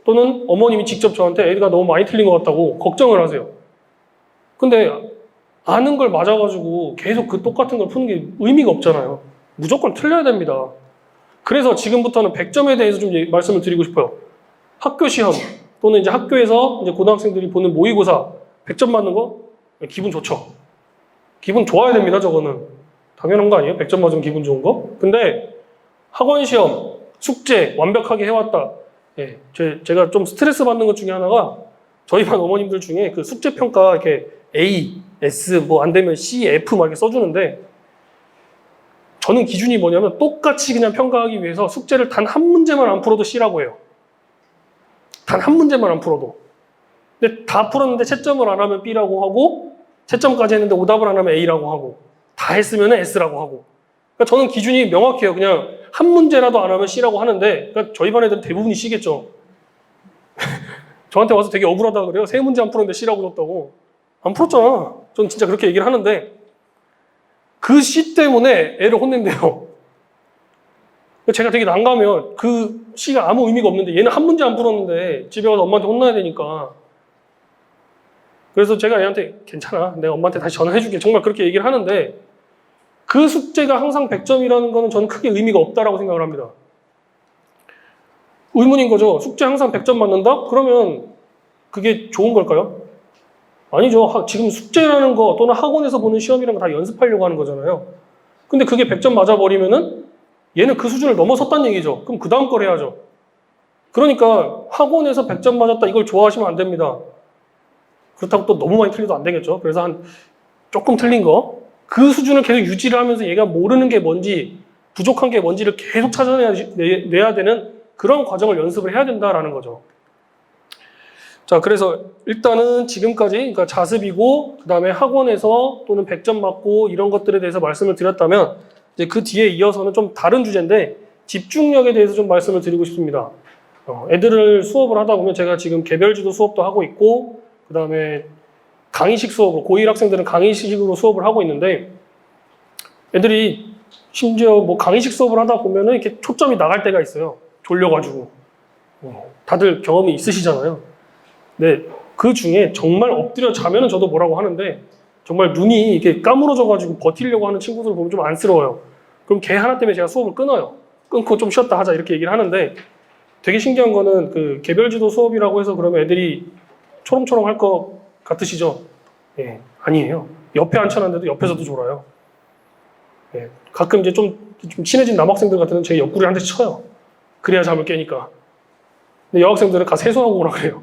또는 어머님이 직접 저한테 애가 너무 많이 틀린 것 같다고 걱정을 하세요. 근데 아는 걸 맞아가지고 계속 그 똑같은 걸 푸는 게 의미가 없잖아요. 무조건 틀려야 됩니다. 그래서 지금부터는 100점에 대해서 좀 말씀을 드리고 싶어요. 학교 시험 또는 이제 학교에서 이제 고등학생들이 보는 모의고사 100점 맞는 거 기분 좋죠. 기분 좋아야 됩니다. 저거는 당연한 거 아니에요? 100점 맞으면 기분 좋은 거? 근데 학원 시험 숙제 완벽하게 해왔다. 예, 제가 좀 스트레스 받는 것 중에 하나가 저희 반 어머님들 중에 그 숙제 평가 이렇게 A, S 뭐 안 되면 C, F 막 이렇게 써주는데 저는 기준이 뭐냐면 똑같이 그냥 평가하기 위해서 숙제를 단 한 문제만 안 풀어도 C라고 해요. 단 한 문제만 안 풀어도. 근데 다 풀었는데 채점을 안 하면 B라고 하고 채점까지 했는데 오답을 안 하면 A라고 하고 다 했으면 S라고 하고. 그러니까 저는 기준이 명확해요. 그냥 한 문제라도 안 하면 C라고 하는데 그러니까 저희 반 애들은 대부분이 C겠죠. 저한테 와서 되게 억울하다 그래요. 3문제 안 풀었는데 C라고 줬다고. 안 풀었잖아. 전 진짜 그렇게 얘기를 하는데 그 C 때문에 애를 혼낸대요. 제가 되게 난감해요. 그 C가 아무 의미가 없는데 얘는 한 문제 안 풀었는데 집에 가서 엄마한테 혼나야 되니까. 그래서 제가 얘한테 괜찮아. 내가 엄마한테 다시 전화해줄게. 정말 그렇게 얘기를 하는데 그 숙제가 항상 100점이라는 거는 저는 크게 의미가 없다라고 생각을 합니다. 의문인 거죠. 숙제 항상 100점 맞는다? 그러면 그게 좋은 걸까요? 아니죠. 지금 숙제라는 거 또는 학원에서 보는 시험이란 거 다 연습하려고 하는 거잖아요. 근데 그게 100점 맞아버리면은 얘는 그 수준을 넘어섰다는 얘기죠. 그럼 그 다음 걸 해야죠. 그러니까 학원에서 100점 맞았다 이걸 좋아하시면 안 됩니다. 그렇다고 또 너무 많이 틀려도 안 되겠죠. 그래서 한 조금 틀린 거 그 수준을 계속 유지를 하면서 얘가 모르는 게 뭔지 부족한 게 뭔지를 계속 찾아내야 되는 그런 과정을 연습을 해야 된다라는 거죠. 자, 그래서 일단은 지금까지 그러니까 자습이고 그 다음에 학원에서 또는 100점 맞고 이런 것들에 대해서 말씀을 드렸다면 이제 그 뒤에 이어서는 좀 다른 주제인데 집중력에 대해서 좀 말씀을 드리고 싶습니다. 애들을 수업을 하다 보면 제가 지금 개별지도 수업도 하고 있고 그 다음에 강의식 수업으로 고1 학생들은 강의식으로 수업을 하고 있는데 애들이 심지어 뭐 강의식 수업을 하다 보면은 이렇게 초점이 나갈 때가 있어요. 졸려가지고. 다들 경험이 있으시잖아요. 네, 그 중에 정말 엎드려 자면은 저도 뭐라고 하는데 정말 눈이 이렇게 까무러져가지고 버티려고 하는 친구들 보면 좀 안쓰러워요. 그럼 걔 하나 때문에 제가 수업을 끊어요. 끊고 좀 쉬었다 하자 이렇게 얘기를 하는데 되게 신기한 거는 그 개별지도 수업이라고 해서 그러면 애들이 초롱초롱 할 것 같으시죠? 예, 아니에요. 옆에 앉혀놨는데도 옆에서도 졸아요. 예, 가끔 이제 좀 친해진 남학생들 같은 경우는 제 옆구리 한 대씩 쳐요. 그래야 잠을 깨니까. 근데 여학생들은 가서 세수하고 오라 그래요.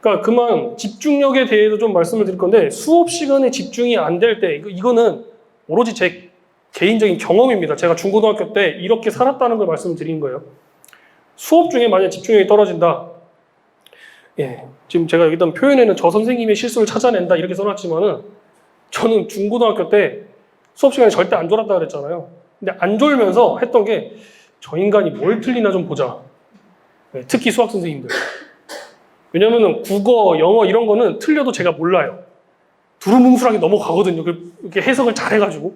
그러니까 그만 집중력에 대해서 좀 말씀을 드릴 건데 수업 시간에 집중이 안 될 때 이거는 오로지 제 개인적인 경험입니다. 제가 중고등학교 때 이렇게 살았다는 걸 말씀을 드린 거예요. 수업 중에 만약 집중력이 떨어진다. 예, 지금 제가 여기다 표현에는 저 선생님의 실수를 찾아낸다 이렇게 써놨지만은 저는 중고등학교 때 수업 시간에 절대 안 졸았다 그랬잖아요. 근데 안 졸면서 했던 게 저 인간이 뭘 틀리나 좀 보자. 예, 특히 수학 선생님들. 왜냐면은 국어, 영어 이런 거는 틀려도 제가 몰라요. 두루뭉술하게 넘어가거든요. 이렇게 해석을 잘 해가지고.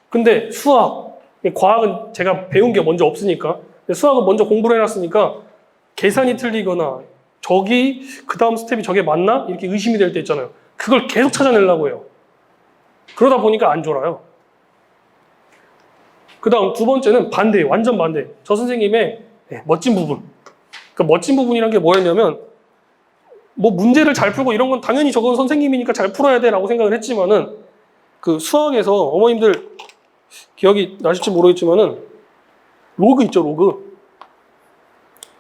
근데 수학, 과학은 제가 배운 게 먼저 없으니까. 수학은 먼저 공부를 해놨으니까 계산이 틀리거나 저기 그 다음 스텝이 저게 맞나? 이렇게 의심이 될 때 있잖아요. 그걸 계속 찾아내려고 해요. 그러다 보니까 안 졸아요. 그 다음 두 번째는 반대, 완전 반대. 저 선생님의 멋진 부분. 그 멋진 부분이란 게 뭐였냐면, 뭐 문제를 잘 풀고 이런 건 당연히 저건 선생님이니까 잘 풀어야 돼 라고 생각을 했지만은, 그 수학에서 어머님들 기억이 나실지 모르겠지만은, 로그 있죠, 로그.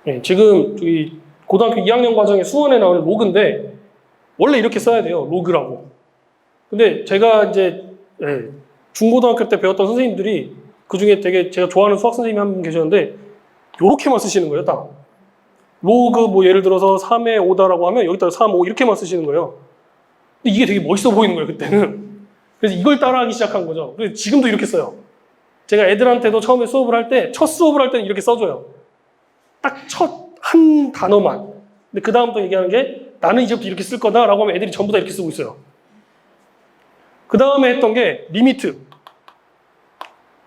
네, 지금 저기 고등학교 2학년 과정에 수원에 나오는 로그인데, 원래 이렇게 써야 돼요, 로그라고. 근데 제가 이제 중고등학교 때 배웠던 선생님들이 그 중에 되게 제가 좋아하는 수학 선생님이 한 분 계셨는데 요렇게만 쓰시는 거예요, 딱. 로그 뭐 예를 들어서 3의 5다라고 하면 여기다 3, 5 이렇게만 쓰시는 거예요. 근데 이게 되게 멋있어 보이는 거예요, 그때는. 그래서 이걸 따라하기 시작한 거죠. 그래서 지금도 이렇게 써요. 제가 애들한테도 처음에 수업을 할 때, 첫 수업을 할 때는 이렇게 써줘요. 딱 첫 한 단어만. 근데 그 다음부터 얘기하는 게 나는 이제부터 이렇게 쓸 거다라고 하면 애들이 전부 다 이렇게 쓰고 있어요. 그 다음에 했던 게 리미트.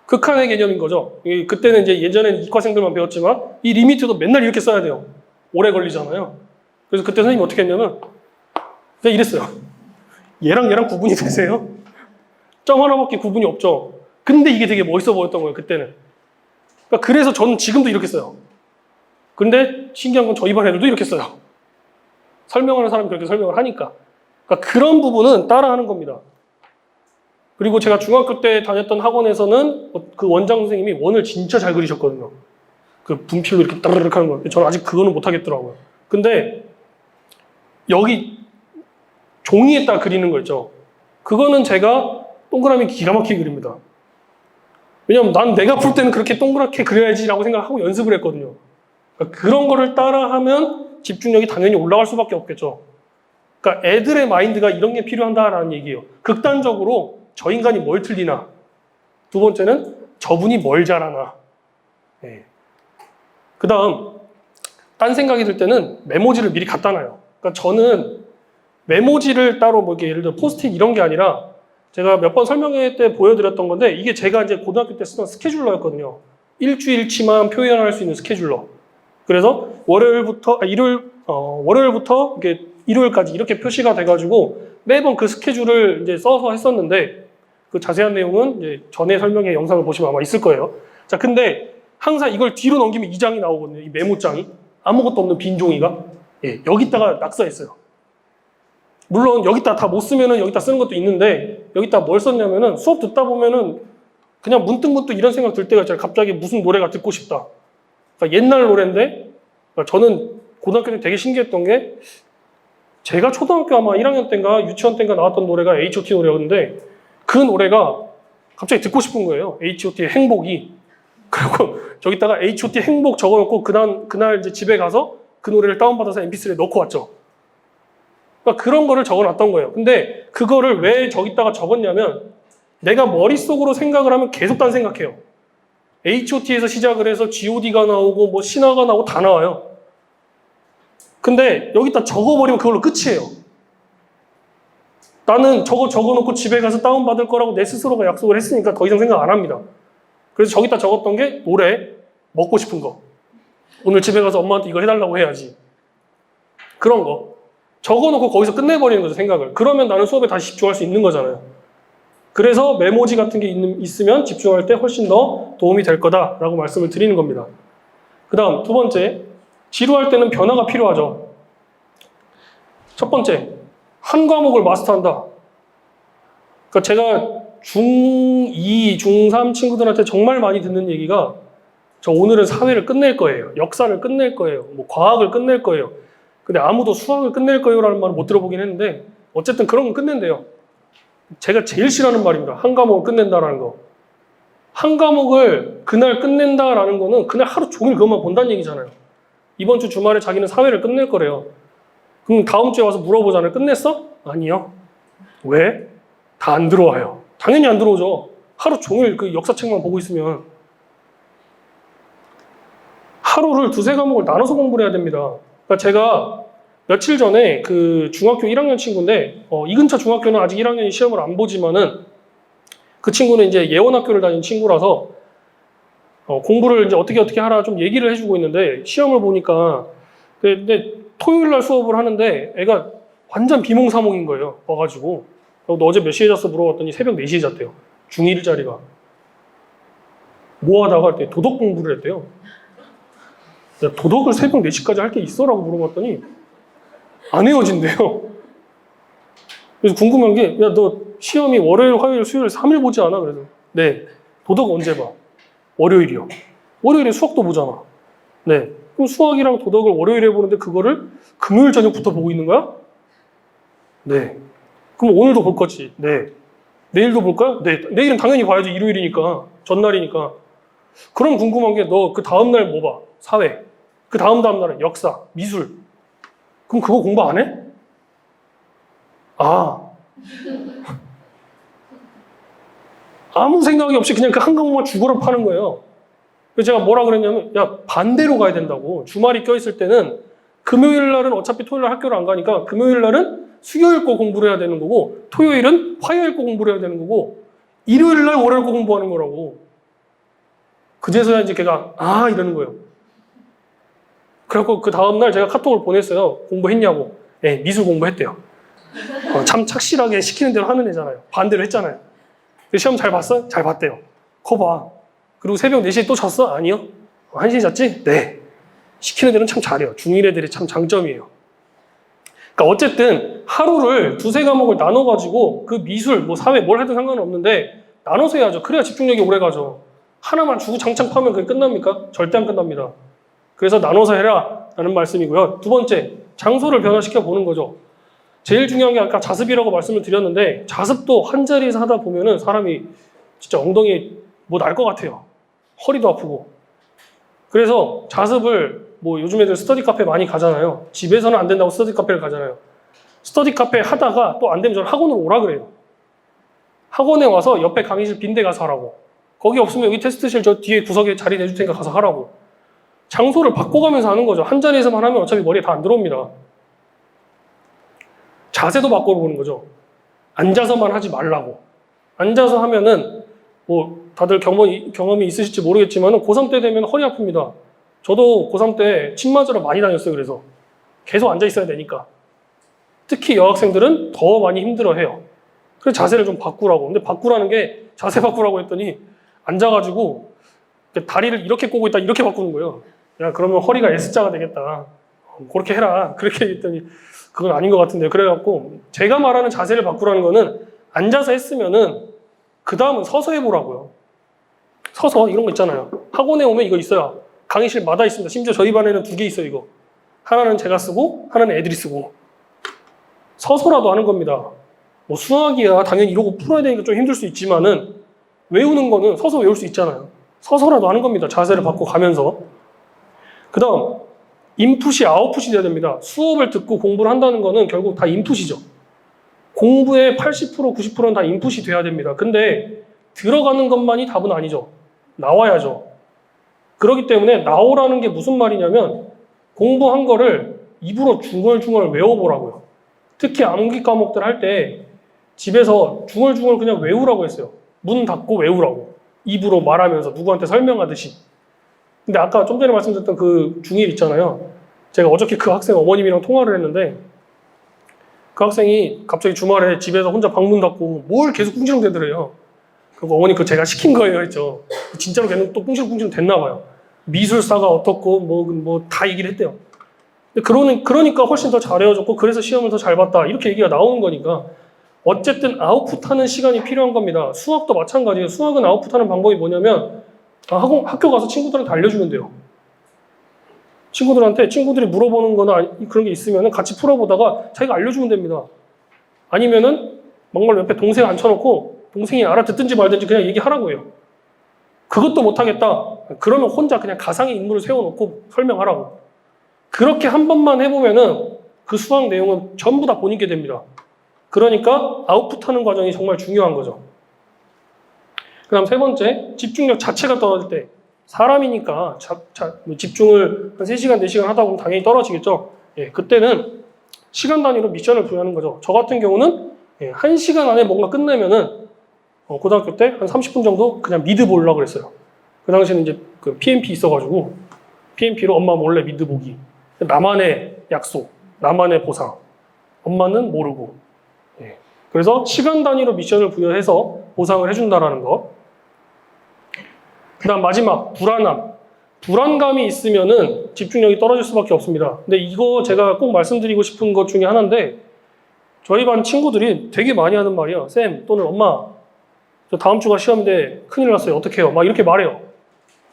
극한의 개념인 거죠. 그때는 이제 예전에는 이과생들만 배웠지만 이 리미트도 맨날 이렇게 써야 돼요. 오래 걸리잖아요. 그래서 그때 선생님이 어떻게 했냐면 그냥 이랬어요. 얘랑 구분이 되세요? 점 하나밖에 구분이 없죠. 근데 이게 되게 멋있어 보였던 거예요, 그때는. 그러니까 그래서 저는 지금도 이렇게 써요. 근데 신기한 건 저희 반 애들도 이렇게 써요. 설명하는 사람이 그렇게 설명을 하니까. 그러니까 그런 부분은 따라하는 겁니다. 그리고 제가 중학교 때 다녔던 학원에서는 그 원장 선생님이 원을 진짜 잘 그리셨거든요. 그 분필로 이렇게 따르륵 하는 거. 저는 아직 그거는 못 하겠더라고요. 근데 여기 종이에다 그리는 거 있죠. 그거는 제가 동그라미 기가 막히게 그립니다. 왜냐면 난 내가 풀 때는 그렇게 동그랗게 그려야지라고 생각하고 연습을 했거든요. 그러니까 그런 거를 따라하면 집중력이 당연히 올라갈 수밖에 없겠죠. 그러니까 애들의 마인드가 이런 게 필요한다라는 얘기예요. 극단적으로 저 인간이 뭘 틀리나. 두 번째는 저분이 뭘 잘하나. 네. 그 다음 딴 생각이 들 때는 메모지를 미리 갖다 놔요. 그러니까 저는 메모지를 따로 뭐 이렇게 예를 들어 포스트잇 이런 게 아니라 제가 몇 번 설명회 때 보여드렸던 건데 이게 제가 이제 고등학교 때 쓰던 스케줄러였거든요. 일주일치만 표현할 수 있는 스케줄러. 그래서 월요일부터 이렇게 일요일까지 이렇게 표시가 돼가지고 매번 그 스케줄을 이제 써서 했었는데 그 자세한 내용은 이제 전에 설명회 영상을 보시면 아마 있을 거예요. 자, 근데 항상 이걸 뒤로 넘기면 이 장이 나오거든요. 이 메모장이. 아무것도 없는 빈 종이가. 예, 여기다가 낙서했어요. 물론 여기다 다 못 쓰면은 여기다 쓰는 것도 있는데 여기다 뭘 썼냐면은 수업 듣다 보면은 그냥 문득문득 이런 생각 들 때가 있잖아요. 갑자기 무슨 노래가 듣고 싶다. 그러니까 옛날 노래인데 그러니까 저는 고등학교 때 되게 신기했던 게 제가 초등학교 아마 1학년 때인가 유치원 때인가 나왔던 노래가 H.O.T 노래였는데 그 노래가 갑자기 듣고 싶은 거예요. H.O.T의 행복이. 그리고 저기다가 H.O.T 행복 적어놓고 그날 이제 집에 가서 그 노래를 다운받아서 MP3에 넣고 왔죠. 그러니까 그런 거를 적어놨던 거예요. 근데 그거를 왜 저기다가 적었냐면 내가 머릿속으로 생각을 하면 계속 딴 생각해요. H.O.T에서 시작을 해서 G.O.D가 나오고 뭐 신화가 나오고 다 나와요. 근데 여기다 적어버리면 그걸로 끝이에요. 나는 저거 적어놓고 집에 가서 다운받을 거라고 내 스스로가 약속을 했으니까 더 이상 생각 안 합니다. 그래서 저기다 적었던 게 노래, 먹고 싶은 거. 오늘 집에 가서 엄마한테 이거 해달라고 해야지. 그런 거. 적어놓고 거기서 끝내버리는 거죠, 생각을. 그러면 나는 수업에 다시 집중할 수 있는 거잖아요. 그래서 메모지 같은 게 있으면 집중할 때 훨씬 더 도움이 될 거다라고 말씀을 드리는 겁니다. 그 다음 두 번째, 지루할 때는 변화가 필요하죠. 첫 번째, 한 과목을 마스터한다. 그러니까 제가 중2, 중3 친구들한테 정말 많이 듣는 얘기가 저 오늘은 사회를 끝낼 거예요. 역사를 끝낼 거예요. 뭐 과학을 끝낼 거예요. 근데 아무도 수학을 끝낼 거예요 라는 말을 못 들어보긴 했는데 어쨌든 그런 건 끝낸대요. 제가 제일 싫어하는 말입니다. 한 과목을 끝낸다라는 거. 한 과목을 그날 끝낸다라는 거는 그날 하루 종일 그것만 본다는 얘기잖아요. 이번 주 주말에 자기는 사회를 끝낼 거래요. 그럼 다음 주에 와서 물어보잖아요. 끝냈어? 아니요. 왜? 다 안 들어와요. 당연히 안 들어오죠. 하루 종일 그 역사책만 보고 있으면. 하루를 두세 과목을 나눠서 공부를 해야 됩니다. 그러니까 제가 며칠 전에 그 중학교 1학년 친구인데 이 근처 중학교는 아직 1학년이 시험을 안 보지만은 그 친구는 이제 예원학교를 다니는 친구라서 공부를 이제 어떻게 하라 좀 얘기를 해주고 있는데 시험을 보니까 근데 토요일 날 수업을 하는데 애가 완전 비몽사몽인 거예요. 와가지고 너 어제 몇 시에 잤어 물어봤더니 새벽 4시에 잤대요. 중1짜리가. 뭐 하다가 할 때 도덕 공부를 했대요. 야, 도덕을 새벽 4시까지 할 게 있어라고 물어봤더니 안 헤어진대요. 그래서 궁금한 게, 야, 너 시험이 월요일, 화요일, 수요일 3일 보지 않아? 그래서, 네. 도덕 언제 봐? 월요일이요. 월요일에 수학도 보잖아. 네. 그럼 수학이랑 도덕을 월요일에 보는데 그거를 금요일 저녁부터 보고 있는 거야? 네. 그럼 오늘도 볼 거지? 네. 내일도 볼까요? 네. 내일은 당연히 봐야지. 일요일이니까. 전날이니까. 그럼 궁금한 게, 너 그 다음날 뭐 봐? 사회. 그 다음날은 역사, 미술. 그럼 그거 공부 안 해? 아. 아무 생각이 없이 그냥 그 한 과목만 죽어라 파는 거예요. 그래서 제가 뭐라 그랬냐면, 야, 반대로 가야 된다고. 주말이 껴있을 때는 금요일 날은 어차피 토요일 날 학교를 안 가니까 금요일 날은 수요일 거 공부를 해야 되는 거고, 토요일은 화요일 거 공부를 해야 되는 거고, 일요일 날 월요일 거 공부하는 거라고. 그제서야 이제 걔가, 아, 이러는 거예요. 그래갖고 그 다음날 제가 카톡을 보냈어요. 공부했냐고. 네, 미술 공부했대요. 참 착실하게 시키는 대로 하는 애잖아요. 반대로 했잖아요. 시험 잘 봤어? 잘 봤대요. 거 봐. 그리고 새벽 4시에 또 잤어? 아니요. 1시에 잤지? 네. 시키는 대로는 참 잘해요. 중1 애들이 참 장점이에요. 그러니까 어쨌든 하루를 두세 과목을 나눠가지고 그 미술, 뭐 사회 뭘 해도 상관은 없는데 나눠서 해야죠. 그래야 집중력이 오래 가죠. 하나만 주구장창 파면 그게 끝납니까? 절대 안 끝납니다. 그래서 나눠서 해라 라는 말씀이고요. 두 번째, 장소를 변화시켜 보는 거죠. 제일 중요한 게 아까 자습이라고 말씀을 드렸는데 자습도 한 자리에서 하다 보면은 사람이 진짜 엉덩이 뭐 날 것 같아요. 허리도 아프고. 그래서 자습을 뭐 요즘 애들 스터디 카페 많이 가잖아요. 집에서는 안 된다고 스터디 카페를 가잖아요. 스터디 카페 하다가 또 안 되면 저는 학원으로 오라 그래요. 학원에 와서 옆에 강의실 빈대 가서 하라고. 거기 없으면 여기 테스트실 저 뒤에 구석에 자리 내줄 테니까 가서 하라고. 장소를 바꿔가면서 하는 거죠. 한 자리에서만 하면 어차피 머리에 다 안 들어옵니다. 자세도 바꿔보는 거죠. 앉아서만 하지 말라고. 앉아서 하면은 뭐 다들 경험이 있으실지 모르겠지만 고3 때 되면 허리 아픕니다. 저도 고3 때 침 맞으러 많이 다녔어요. 그래서 계속 앉아 있어야 되니까. 특히 여학생들은 더 많이 힘들어해요. 그래서 자세를 좀 바꾸라고. 근데 바꾸라는 게 자세 바꾸라고 했더니 앉아가지고 다리를 이렇게 꼬고 있다 이렇게 바꾸는 거예요. 야, 그러면 허리가 S자가 되겠다. 그렇게 해라. 그렇게 했더니 그건 아닌 것 같은데. 그래갖고 제가 말하는 자세를 바꾸라는 거는 앉아서 했으면은 그 다음은 서서 해보라고요. 서서 이런 거 있잖아요. 학원에 오면 이거 있어요. 강의실마다 있습니다. 심지어 저희 반에는 2개 있어요. 이거. 하나는 제가 쓰고 하나는 애들이 쓰고. 서서라도 하는 겁니다. 뭐 수학이야 당연히 이러고 풀어야 되니까 좀 힘들 수 있지만은 외우는 거는 서서 외울 수 있잖아요. 서서라도 하는 겁니다. 자세를 바꿔가면서. 그 다음 인풋이 아웃풋이 돼야 됩니다. 수업을 듣고 공부를 한다는 거는 결국 다 인풋이죠. 공부의 80%, 90%는 다 인풋이 돼야 됩니다. 근데 들어가는 것만이 답은 아니죠. 나와야죠. 그렇기 때문에 나오라는 게 무슨 말이냐면 공부한 거를 입으로 중얼중얼 외워보라고요. 특히 암기 과목들 할 때 집에서 중얼중얼 그냥 외우라고 했어요. 문 닫고 외우라고. 입으로 말하면서 누구한테 설명하듯이. 근데 아까 좀 전에 말씀드렸던 그 중1 있잖아요. 제가 어저께 그 학생 어머님이랑 통화를 했는데 그 학생이 갑자기 주말에 집에서 혼자 방문 닫고 뭘 계속 꿍시렁대더래요. 그리고 어머니 그거 제가 시킨 거예요 했죠. 진짜로 걔는 또 꿍시렁 됐나 봐요. 미술사가 어떻고 뭐 다 얘기를 했대요. 근데 그러니까 훨씬 더 잘해줬고 그래서 시험을 더 잘 봤다 이렇게 얘기가 나오는 거니까 어쨌든 아웃풋하는 시간이 필요한 겁니다. 수학도 마찬가지예요. 수학은 아웃풋하는 방법이 뭐냐면 학교 가서 친구들한테 알려주면 돼요. 친구들이 물어보는 거나 그런 게 있으면 같이 풀어보다가 자기가 알려주면 됩니다. 아니면은 막말 옆에 동생 앉혀놓고 동생이 알아듣든지 말든지 그냥 얘기하라고 해요. 그것도 못하겠다. 그러면 혼자 그냥 가상의 인물을 세워놓고 설명하라고. 그렇게 한 번만 해보면은 그 수학 내용은 전부 다 본인께 됩니다. 그러니까 아웃풋하는 과정이 정말 중요한 거죠. 그 다음 세 번째, 집중력 자체가 떨어질 때 사람이니까 집중을 한 3시간, 4시간 하다 보면 당연히 떨어지겠죠. 예, 그때는 시간 단위로 미션을 부여하는 거죠. 저 같은 경우는 1시간 안에 뭔가 끝내면은 고등학교 때 한 30분 정도 그냥 미드 보려고 그랬어요. 그 당시에는 이제 그 PMP 있어가지고 PMP로 엄마 몰래 미드 보기. 나만의 약속, 나만의 보상. 엄마는 모르고. 그래서 시간 단위로 미션을 부여해서 보상을 해준다라는 것. 그 다음 마지막, 불안함. 불안감이 있으면은 집중력이 떨어질 수밖에 없습니다. 근데 이거 제가 꼭 말씀드리고 싶은 것 중에 하나인데, 저희 반 친구들이 되게 많이 하는 말이야. 쌤 또는 엄마, 저 다음 주가 시험인데 큰일 났어요. 어떡해요? 막 이렇게 말해요.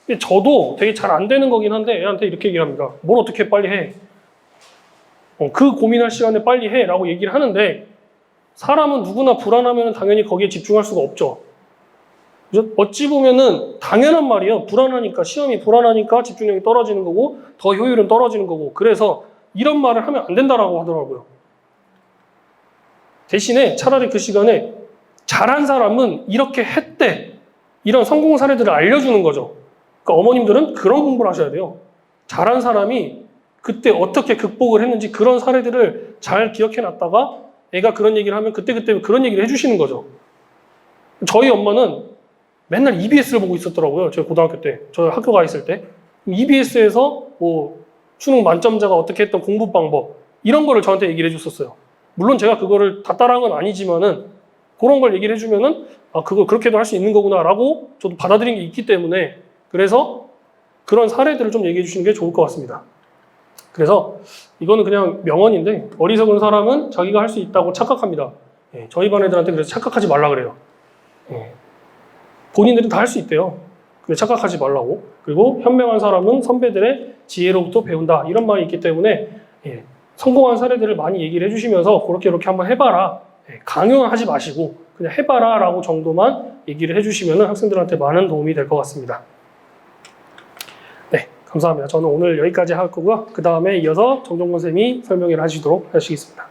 근데 저도 되게 잘 안 되는 거긴 한데 애한테 이렇게 얘기를 합니다. 뭘 어떻게 빨리 해? 그 고민할 시간에 빨리 해 라고 얘기를 하는데, 사람은 누구나 불안하면 당연히 거기에 집중할 수가 없죠. 어찌 보면은 당연한 말이에요. 불안하니까, 시험이 불안하니까 집중력이 떨어지는 거고 더 효율은 떨어지는 거고, 그래서 이런 말을 하면 안 된다라고 하더라고요. 대신에 차라리 그 시간에 잘한 사람은 이렇게 했대, 이런 성공 사례들을 알려주는 거죠. 그러니까 어머님들은 그런 공부를 하셔야 돼요. 잘한 사람이 그때 어떻게 극복을 했는지 그런 사례들을 잘 기억해 놨다가 애가 그런 얘기를 하면 그때그때 그런 얘기를 해주시는 거죠. 저희 엄마는 맨날 EBS를 보고 있었더라고요. 제가 고등학교 때, 저 학교 가 있을 때. EBS에서 뭐 수능 만점자가 어떻게 했던 공부 방법, 이런 거를 저한테 얘기를 해줬었어요. 물론 제가 그거를 다 따라한 건 아니지만은 그런 걸 얘기를 해주면은 아, 그거 그렇게도 할 수 있는 거구나라고 저도 받아들인 게 있기 때문에, 그래서 그런 사례들을 좀 얘기해 주시는 게 좋을 것 같습니다. 그래서 이거는 그냥 명언인데, 어리석은 사람은 자기가 할 수 있다고 착각합니다. 저희 반 애들한테 그래서 착각하지 말라 그래요. 본인들은 다 할 수 있대요. 근데 착각하지 말라고. 그리고 현명한 사람은 선배들의 지혜로부터 배운다, 이런 말이 있기 때문에 성공한 사례들을 많이 얘기를 해주시면서 그렇게 한번 해봐라, 강요는 하지 마시고 그냥 해봐라 라고 정도만 얘기를 해주시면 학생들한테 많은 도움이 될 것 같습니다. 네, 감사합니다. 저는 오늘 여기까지 할 거고요. 그 다음에 이어서 정종건 쌤이 설명을 하시도록 하시겠습니다.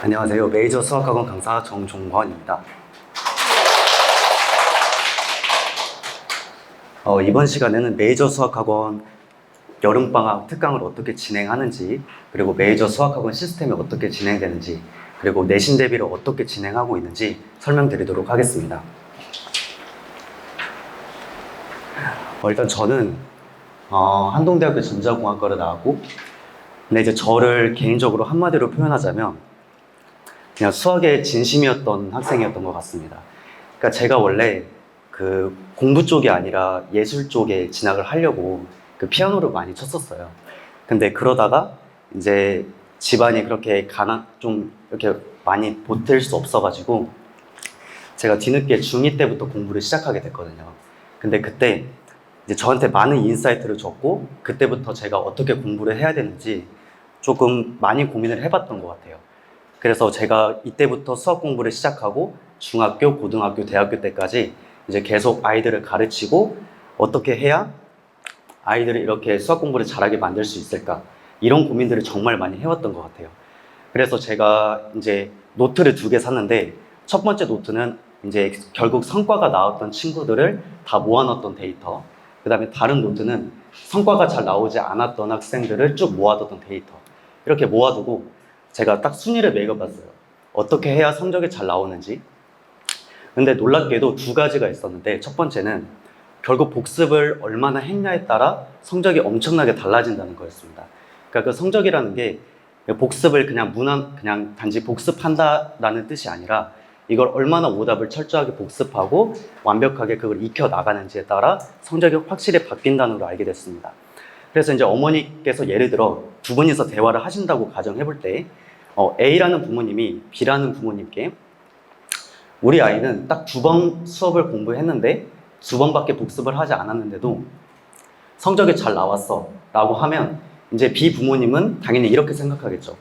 안녕하세요. 메이저 수학학원 강사 정종건입니다. 이번 시간에는 메이저 수학학원 여름방학 특강을 어떻게 진행하는지, 그리고 메이저 수학학원 시스템이 어떻게 진행되는지, 그리고 내신 대비를 어떻게 진행하고 있는지 설명드리도록 하겠습니다. 일단 저는 한동대학교 전자공학과를 나왔고, 근데 이제 저를 개인적으로 한마디로 표현하자면 그냥 수학에 진심이었던 학생이었던 것 같습니다. 그러니까 제가 원래 그 공부 쪽이 아니라 예술 쪽에 진학을 하려고 그 피아노를 많이 쳤었어요. 근데 그러다가 이제 집안이 그렇게 좀 이렇게 많이 보탤 수 없어가지고 제가 뒤늦게 중2 때부터 공부를 시작하게 됐거든요. 근데 그때 이제 저한테 많은 인사이트를 줬고, 그때부터 제가 어떻게 공부를 해야 되는지 조금 많이 고민을 해봤던 것 같아요. 그래서 제가 이때부터 수학 공부를 시작하고 중학교, 고등학교, 대학교 때까지 이제 계속 아이들을 가르치고 어떻게 해야 아이들을 이렇게 수학 공부를 잘하게 만들 수 있을까, 이런 고민들을 정말 많이 해왔던 것 같아요. 그래서 제가 이제 노트를 2개 샀는데, 첫 번째 노트는 이제 결국 성과가 나왔던 친구들을 다 모아놨던 데이터, 그 다음에 다른 노트는 성과가 잘 나오지 않았던 학생들을 쭉 모아뒀던 데이터, 이렇게 모아두고 제가 딱 순위를 매겨봤어요. 어떻게 해야 성적이 잘 나오는지. 근데 놀랍게도 2가지가 있었는데, 첫 번째는 결국 복습을 얼마나 했냐에 따라 성적이 엄청나게 달라진다는 거였습니다. 그러니까 그 성적이라는 게 복습을 그냥 단지 복습한다라는 뜻이 아니라, 이걸 얼마나 오답을 철저하게 복습하고 완벽하게 그걸 익혀 나가는지에 따라 성적이 확실히 바뀐다는 걸 알게 됐습니다. 그래서 이제 어머니께서 예를 들어 2분이서 대화를 하신다고 가정해 볼 때, A라는 부모님이 B라는 부모님께 우리 아이는 딱 2번 수업을 공부했는데 2번밖에 복습을 하지 않았는데도 성적이 잘 나왔어 라고 하면, 이제 B 부모님은 당연히 이렇게 생각하겠죠.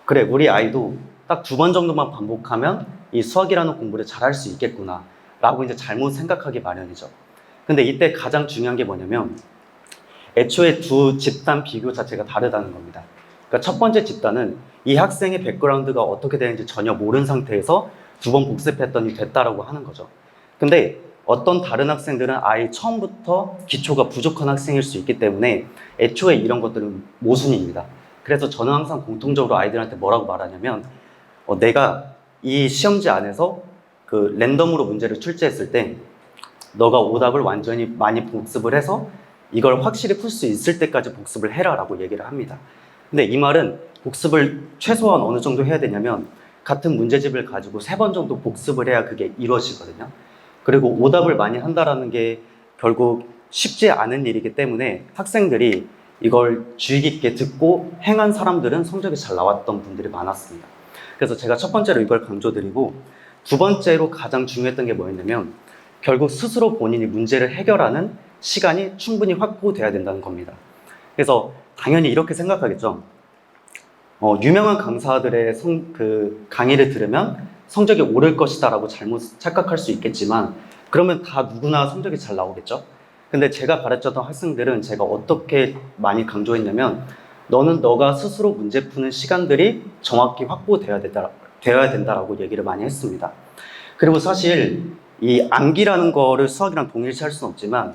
그래, 우리 아이도 딱 2번 정도만 반복하면 이 수학이라는 공부를 잘할 수 있겠구나 라고 이제 잘못 생각하기 마련이죠. 근데 이때 가장 중요한 게 뭐냐면, 애초에 2 집단 비교 자체가 다르다는 겁니다. 그러니까 첫 번째 집단은 이 학생의 백그라운드가 어떻게 되는지 전혀 모르는 상태에서 2번 복습했더니 됐다라고 하는 거죠. 근데 어떤 다른 학생들은 아예 처음부터 기초가 부족한 학생일 수 있기 때문에 애초에 이런 것들은 모순입니다. 그래서 저는 항상 공통적으로 아이들한테 뭐라고 말하냐면 내가 이 시험지 안에서 그 랜덤으로 문제를 출제했을 때 너가 오답을 완전히 많이 복습을 해서 이걸 확실히 풀 수 있을 때까지 복습을 해라 라고 얘기를 합니다. 근데 이 말은 복습을 최소한 어느 정도 해야 되냐면 같은 문제집을 가지고 3번 정도 복습을 해야 그게 이루어지거든요. 그리고 오답을 많이 한다라는 게 결국 쉽지 않은 일이기 때문에 학생들이 이걸 주의 깊게 듣고 행한 사람들은 성적이 잘 나왔던 분들이 많았습니다. 그래서 제가 첫 번째로 이걸 강조드리고, 두 번째로 가장 중요했던 게 뭐였냐면 결국 스스로 본인이 문제를 해결하는 시간이 충분히 확보돼야 된다는 겁니다. 그래서 당연히 이렇게 생각하겠죠. 유명한 강사들의 강의를 들으면 성적이 오를 것이다 라고 잘못 착각할 수 있겠지만 그러면 다 누구나 성적이 잘 나오겠죠. 근데 제가 가르쳤던 학생들은 제가 어떻게 많이 강조했냐면 너는 너가 스스로 문제 푸는 시간들이 정확히 확보되어야 된다라고 얘기를 많이 했습니다. 그리고 사실 이 암기라는 거를 수학이랑 동일시할 수는 없지만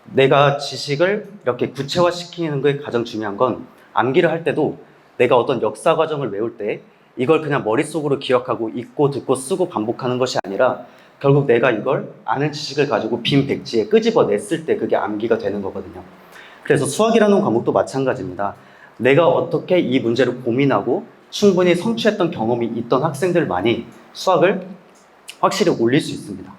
내가 지식을 이렇게 구체화시키는 게 가장 중요한 건 암기를 할 때도 내가 어떤 역사 과정을 외울 때 이걸 그냥 머릿속으로 기억하고 읽고 듣고 쓰고 반복하는 것이 아니라 결국 내가 이걸 아는 지식을 가지고 빈 백지에 끄집어냈을 때 그게 암기가 되는 거거든요. 그래서 수학이라는 과목도 마찬가지입니다. 내가 어떻게 이 문제를 고민하고 충분히 성취했던 경험이 있던 학생들만이 수학을 확실히 올릴 수 있습니다.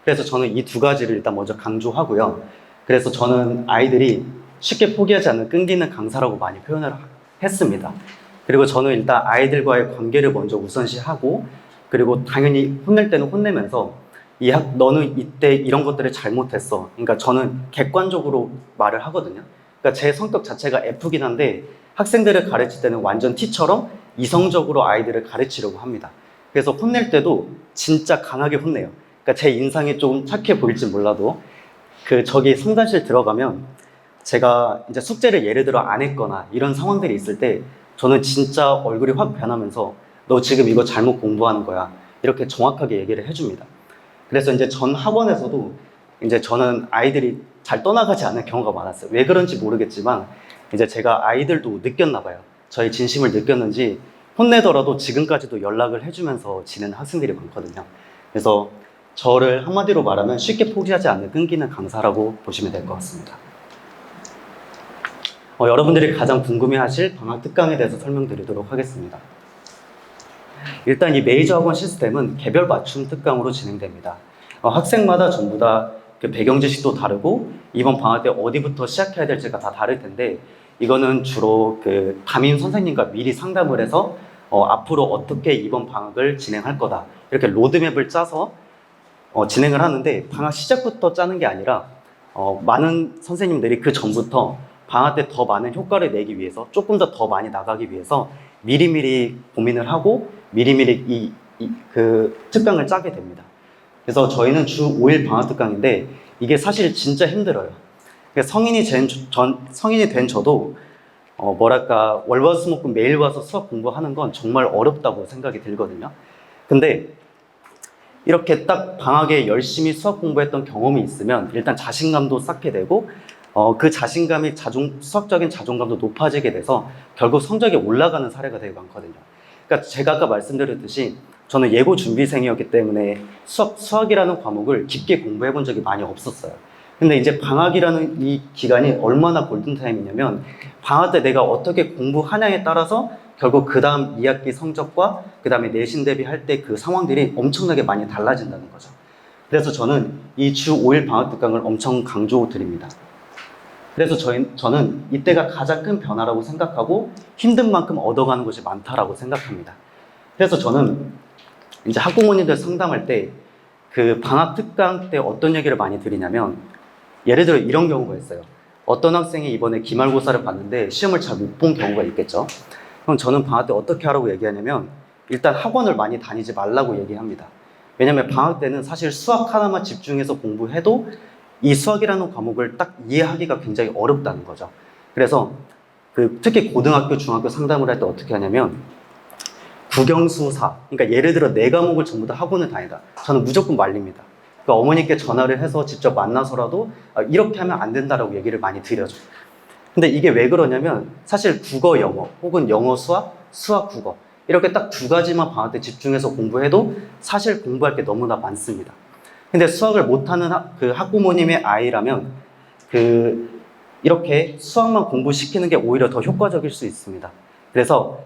그래서 저는 이 두 가지를 일단 먼저 강조하고요. 그래서 저는 아이들이 쉽게 포기하지 않는 끈기는 강사라고 많이 표현을 했습니다. 그리고 저는 일단 아이들과의 관계를 먼저 우선시하고, 그리고 당연히 혼낼 때는 혼내면서 너는 이때 이런 것들을 잘못했어. 그러니까 저는 객관적으로 말을 하거든요. 그러니까 제 성격 자체가 F긴 한데 학생들을 가르칠 때는 완전 T처럼 이성적으로 아이들을 가르치려고 합니다. 그래서 혼낼 때도 진짜 강하게 혼내요. 그러니까 제 인상이 좀 착해 보일지 몰라도 저기 상담실 들어가면 제가 이제 숙제를 예를 들어 안 했거나 이런 상황들이 있을 때 저는 진짜 얼굴이 확 변하면서 너 지금 이거 잘못 공부하는 거야. 이렇게 정확하게 얘기를 해줍니다. 그래서 이제 전 학원에서도 이제 저는 아이들이 잘 떠나가지 않는 경우가 많았어요. 왜 그런지 모르겠지만 이제 제가 아이들도 느꼈나 봐요. 저의 진심을 느꼈는지 혼내더라도 지금까지도 연락을 해주면서 지내는 학생들이 많거든요. 그래서 저를 한마디로 말하면 쉽게 포기하지 않는 끈기는 강사라고 보시면 될 것 같습니다. 여러분들이 가장 궁금해하실 방학 특강에 대해서 설명드리도록 하겠습니다. 일단 이 메이저 학원 시스템은 개별 맞춤 특강으로 진행됩니다. 학생마다 전부 다 그 배경 지식도 다르고 이번 방학 때 어디부터 시작해야 될지가 다 다를 텐데 이거는 주로 그 담임 선생님과 미리 상담을 해서 앞으로 어떻게 이번 방학을 진행할 거다 이렇게 로드맵을 짜서 진행을 하는데 방학 시작부터 짜는 게 아니라 많은 선생님들이 그 전부터 방학 때 더 많은 효과를 내기 위해서 조금 더 많이 나가기 위해서 미리미리 고민을 하고 미리미리 그 특강을 짜게 됩니다. 그래서 저희는 주 5일 방학 특강인데 이게 사실 진짜 힘들어요. 성인이 된 저도 뭐랄까 월화수목금 매일 와서 수학 공부하는 건 정말 어렵다고 생각이 들거든요. 근데 이렇게 딱 방학에 열심히 수학 공부했던 경험이 있으면 일단 자신감도 쌓게 되고 그 자신감이 수학적인 자존감도 높아지게 돼서 결국 성적이 올라가는 사례가 되게 많거든요. 그러니까 제가 아까 말씀드렸듯이 저는 예고 준비생이었기 때문에 수학이라는 과목을 깊게 공부해 본 적이 많이 없었어요. 근데 이제 방학이라는 이 기간이 얼마나 골든타임이냐면 방학 때 내가 어떻게 공부하냐에 따라서 결국 그 다음 2학기 성적과 그 다음에 내신 대비할 때 그 상황들이 엄청나게 많이 달라진다는 거죠. 그래서 저는 이 주 5일 방학 특강을 엄청 강조드립니다. 그래서 저는 이때가 가장 큰 변화라고 생각하고 힘든 만큼 얻어가는 것이 많다라고 생각합니다. 그래서 저는 이제 학부모님들 상담할 때 그 방학 특강 때 어떤 얘기를 많이 드리냐면 예를 들어 이런 경우가 있어요. 어떤 학생이 이번에 기말고사를 봤는데 시험을 잘 못 본 경우가 있겠죠. 그럼 저는 방학 때 어떻게 하라고 얘기하냐면 일단 학원을 많이 다니지 말라고 얘기합니다. 왜냐면 방학 때는 사실 수학 하나만 집중해서 공부해도 이 수학이라는 과목을 딱 이해하기가 굉장히 어렵다는 거죠. 그래서 특히 고등학교, 중학교 상담을 할 때 어떻게 하냐면 국영수사, 그러니까 예를 들어 4과목을 전부 다 학원을 다니다. 저는 무조건 말립니다. 그러니까 어머니께 전화를 해서 직접 만나서라도 이렇게 하면 안 된다라고 얘기를 많이 드려줘. 근데 이게 왜 그러냐면 사실 국어, 영어 혹은 영어, 수학, 수학, 국어 이렇게 딱 두 가지만 방학 때 집중해서 공부해도 사실 공부할 게 너무나 많습니다. 근데 수학을 못하는 그 학부모님의 아이라면 이렇게 수학만 공부시키는 게 오히려 더 효과적일 수 있습니다. 그래서